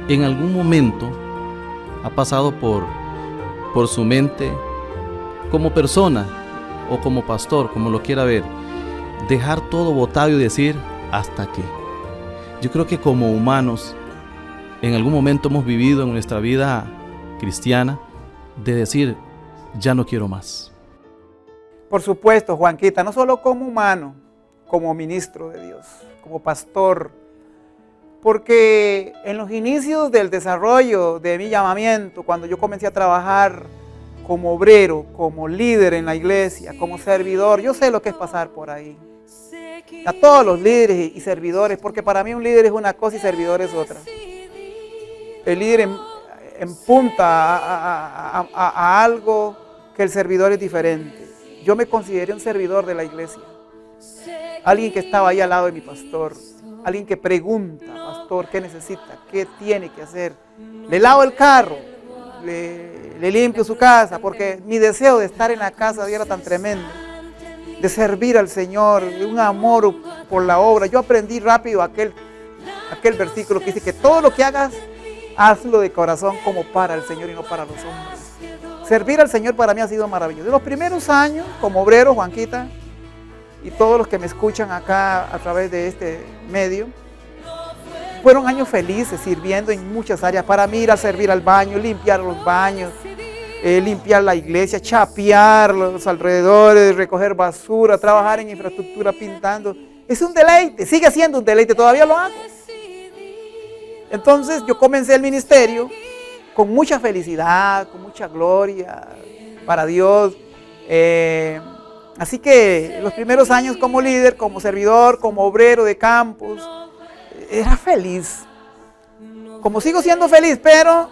¿en algún momento ha pasado por su mente como persona o como pastor, como lo quiera ver, dejar todo botado y decir hasta qué? Yo creo que como humanos en algún momento hemos vivido en nuestra vida cristiana de decir ya no quiero más. Por supuesto, Juanquita, no solo como humano, como ministro de Dios, como pastor, porque en los inicios del desarrollo de mi llamamiento, cuando yo comencé a trabajar como obrero, como líder en la iglesia, como servidor, yo sé lo que es pasar por ahí. a todos los líderes y servidores, porque para mí un líder es una cosa y servidor es otra. El líder empunta a algo que el servidor es diferente. Yo me consideré un servidor de la iglesia, alguien que estaba ahí al lado de mi pastor, alguien que pregunta, pastor, ¿qué necesita? ¿Qué tiene que hacer? Le lavo el carro, le limpio su casa, porque mi deseo de estar en la casa era tan tremendo, de servir al Señor, de un amor por la obra. Yo aprendí rápido aquel versículo que dice que todo lo que hagas, hazlo de corazón como para el Señor y no para los hombres. Servir al Señor para mí ha sido maravilloso. De los primeros años, como obrero, Juanquita, y todos los que me escuchan acá a través de este medio, fueron años felices sirviendo en muchas áreas. Para mí ir a servir al baño, limpiar los baños, limpiar la iglesia, chapear los alrededores, recoger basura, trabajar en infraestructura pintando. Es un deleite, sigue siendo un deleite, todavía lo hago. Entonces yo comencé el ministerio con mucha felicidad, con mucha gloria para Dios. Así que los primeros años como líder, como servidor, como obrero de campos, era feliz. Como sigo siendo feliz, pero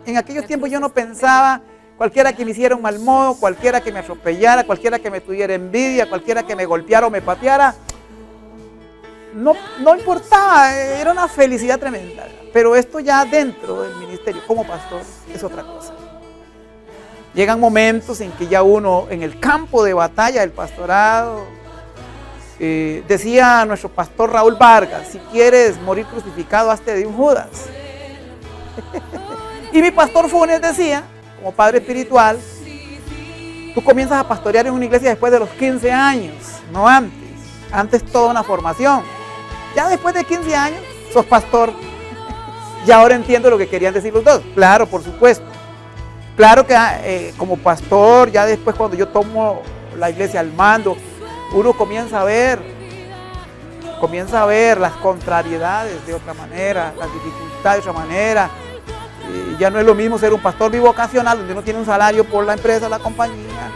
en aquellos tiempos yo no pensaba, cualquiera que me hiciera un mal modo, cualquiera que me atropellara, cualquiera que me tuviera envidia, cualquiera que me golpeara o me pateara, no importaba, era una felicidad tremenda. Pero esto ya dentro del ministerio, como pastor, es otra cosa. Llegan momentos en que ya uno, en el campo de batalla del pastorado, decía nuestro pastor Raúl Vargas, si quieres morir crucificado, hazte de un Judas. Y mi pastor Funes decía, como padre espiritual, tú comienzas a pastorear en una iglesia después de los 15 años, no antes. Antes toda una formación. Ya después de 15 años, sos pastor. Y ahora entiendo lo que querían decir los dos. Claro, por supuesto. Claro que como pastor, ya después cuando yo tomo la iglesia al mando, uno comienza a ver las contrariedades de otra manera, las dificultades de otra manera. Ya no es lo mismo ser un pastor bivocacional, donde uno tiene un salario por la empresa, la compañía,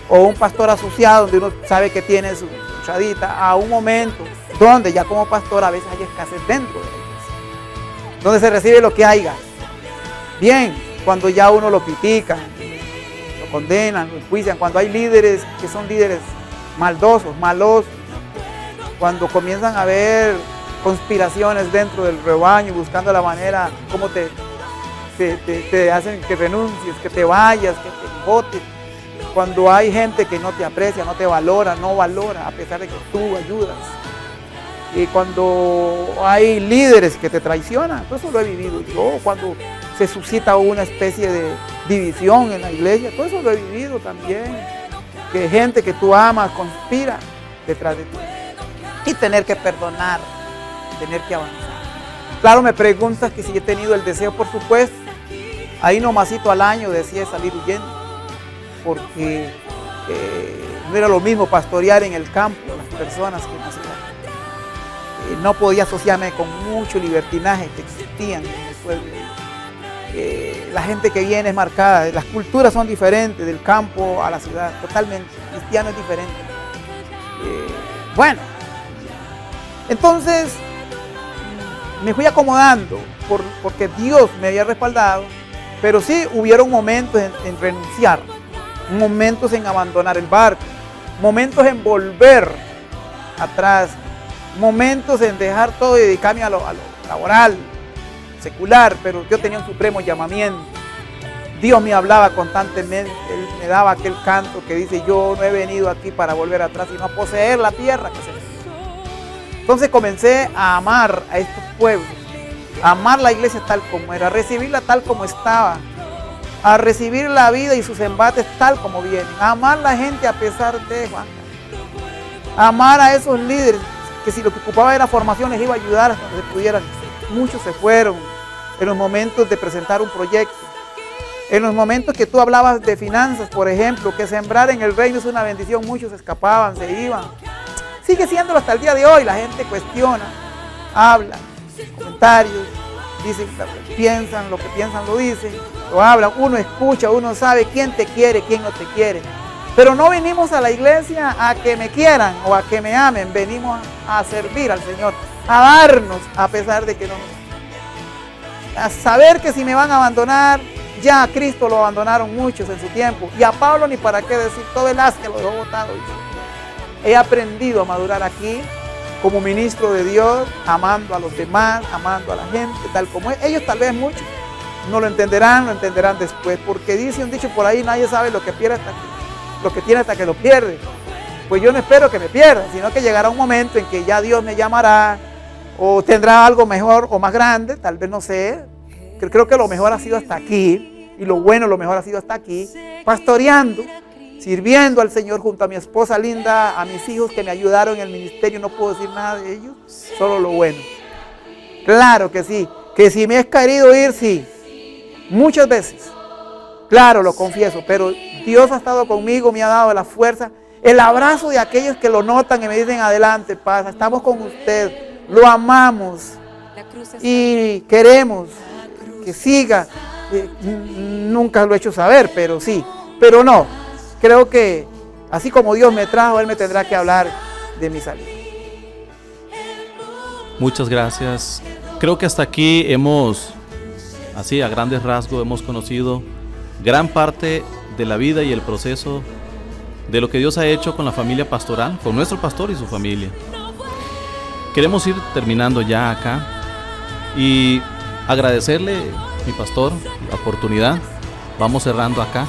o un pastor asociado, donde uno sabe que tiene su chadita, a un momento donde ya como pastor a veces hay escasez dentro de la iglesia, donde se recibe lo que haya. Bien, cuando ya uno lo critican, lo condenan, lo enjuician, cuando hay líderes que son líderes maldosos, malosos, cuando comienzan a haber conspiraciones dentro del rebaño, buscando la manera como te hacen que renuncies, que te vayas, que te votes, cuando hay gente que no te aprecia, no te valora, a pesar de que tú ayudas, y cuando hay líderes que te traicionan, todo eso lo he vivido yo, cuando se suscita una especie de división en la iglesia, todo eso lo he vivido también, que gente que tú amas conspira detrás de ti, y tener que perdonar, tener que avanzar. Claro, me preguntas que si he tenido el deseo, por supuesto, ahí nomasito al año decía salir huyendo, porque no era lo mismo pastorear en el campo, las personas que en la ciudad. No podía asociarme con mucho libertinaje que existían en el pueblo. La gente que viene es marcada, las culturas son diferentes del campo a la ciudad, totalmente, cristiano es diferente. Bueno, entonces me fui acomodando porque Dios me había respaldado, pero sí hubieron momentos en renunciar, momentos en abandonar el barco, momentos en volver atrás, momentos en dejar todo y dedicarme a lo laboral, secular, pero yo tenía un supremo llamamiento. Dios me hablaba constantemente, Él me daba aquel canto que dice, yo no he venido aquí para volver atrás, sino a poseer la tierra que se me dio. Entonces comencé a amar a estos pueblos, a amar la iglesia tal como era, a recibirla tal como estaba, a recibir la vida y sus embates tal como vienen, a amar la gente a pesar de Juan, a amar a esos líderes que si lo que ocupaba era formación les iba a ayudar hasta donde pudieran. Muchos se fueron en los momentos de presentar un proyecto, en los momentos que tú hablabas de finanzas, por ejemplo, que sembrar en el reino es una bendición, muchos escapaban, se iban. Sigue siéndolo hasta el día de hoy, la gente cuestiona, habla, comentarios, dicen lo que piensan lo dicen, lo hablan, uno escucha, uno sabe quién te quiere, quién no te quiere. Pero no venimos a la iglesia a que me quieran o a que me amen, venimos a servir al Señor, a darnos a pesar de que no nos... A saber que si me van a abandonar, ya a Cristo lo abandonaron muchos en su tiempo, y a Pablo ni para qué decir, todo el haz que lo dejó botado. He aprendido a madurar aquí como ministro de Dios, amando a los demás, amando a la gente, tal como es. Ellos tal vez muchos no lo entenderán después, porque dice un dicho por ahí, nadie sabe lo que pierde hasta lo que tiene hasta que lo pierde. Pues yo no espero que me pierda, sino que llegará un momento en que ya Dios me llamará, o tendrá algo mejor o más grande, tal vez no sé. Creo que lo mejor ha sido hasta aquí, y lo bueno, lo mejor ha sido hasta aquí, pastoreando, sirviendo al Señor junto a mi esposa linda, a mis hijos que me ayudaron en el ministerio. No puedo decir nada de ellos, solo lo bueno. Claro que sí, que si me he querido ir, sí, muchas veces, claro, lo confieso, pero Dios ha estado conmigo, me ha dado la fuerza, el abrazo de aquellos que lo notan y me dicen, adelante, pasa, estamos con usted, lo amamos y queremos que siga. Nunca lo he hecho saber, pero sí, pero no, creo que así como Dios me trajo, Él me tendrá que hablar de mi salida. Muchas gracias. Creo que hasta aquí hemos, así a grandes rasgos, hemos conocido gran parte de la vida y el proceso de lo que Dios ha hecho con la familia pastoral, con nuestro pastor y su familia. Queremos ir terminando ya acá y agradecerle, mi pastor, la oportunidad. Vamos cerrando acá.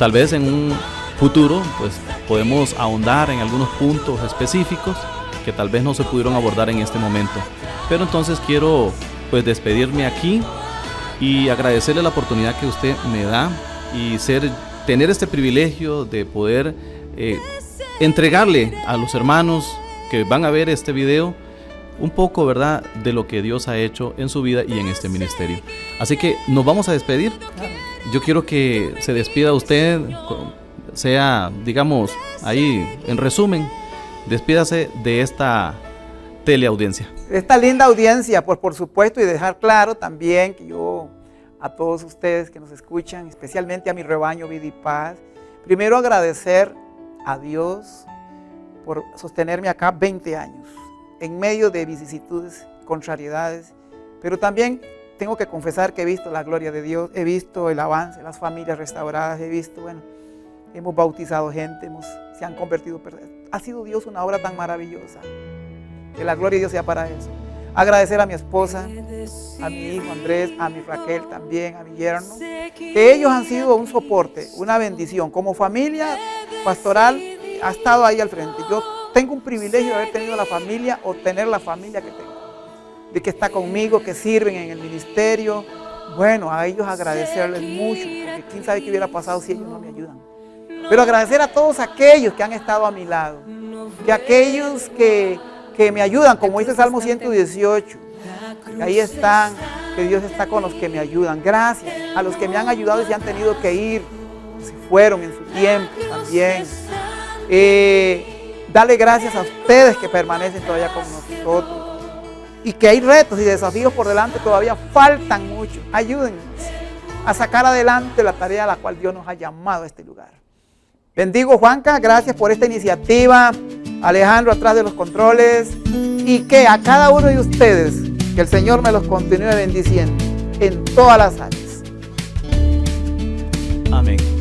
Tal vez en un futuro pues podemos ahondar en algunos puntos específicos que tal vez no se pudieron abordar en este momento. Pero entonces quiero pues despedirme aquí y agradecerle la oportunidad que usted me da y tener este privilegio de poder entregarle a los hermanos que van a ver este video un poco, ¿verdad?, de lo que Dios ha hecho en su vida y en este ministerio. Así que nos vamos a despedir. Yo quiero que se despida usted, sea, digamos, ahí en resumen, despídase de esta teleaudiencia. Esta linda audiencia, pues por supuesto, y dejar claro también que yo a todos ustedes que nos escuchan, especialmente a mi rebaño Vida y Paz, primero agradecer a Dios por sostenerme acá 20 años, en medio de vicisitudes, contrariedades, pero también tengo que confesar que he visto la gloria de Dios, he visto el avance, las familias restauradas, he visto, bueno, hemos bautizado gente, se han convertido, ha sido Dios una obra tan maravillosa, que la gloria de Dios sea para eso. Agradecer a mi esposa, a mi hijo Andrés, a mi Raquel también, a mi yerno, que ellos han sido un soporte, una bendición. Como familia pastoral ha estado ahí al frente. Yo tengo un privilegio de haber tenido la familia o tener la familia que tengo, de que está conmigo, que sirven en el ministerio. Bueno, a ellos agradecerles mucho, porque quién sabe qué hubiera pasado si ellos no me ayudan. Pero agradecer a todos aquellos que han estado a mi lado, que aquellos que me ayudan, como dice Salmo 118, que ahí están, que Dios está con los que me ayudan. Gracias a los que me han ayudado y se han tenido que ir, se fueron en su tiempo también. Dale gracias a ustedes que permanecen todavía con nosotros y que hay retos y desafíos por delante, todavía faltan mucho. Ayúdennos a sacar adelante la tarea a la cual Dios nos ha llamado a este lugar. Bendigo, Juanca, gracias por esta iniciativa. Alejandro atrás de los controles, y que a cada uno de ustedes, que el Señor me los continúe bendiciendo en todas las áreas. Amén.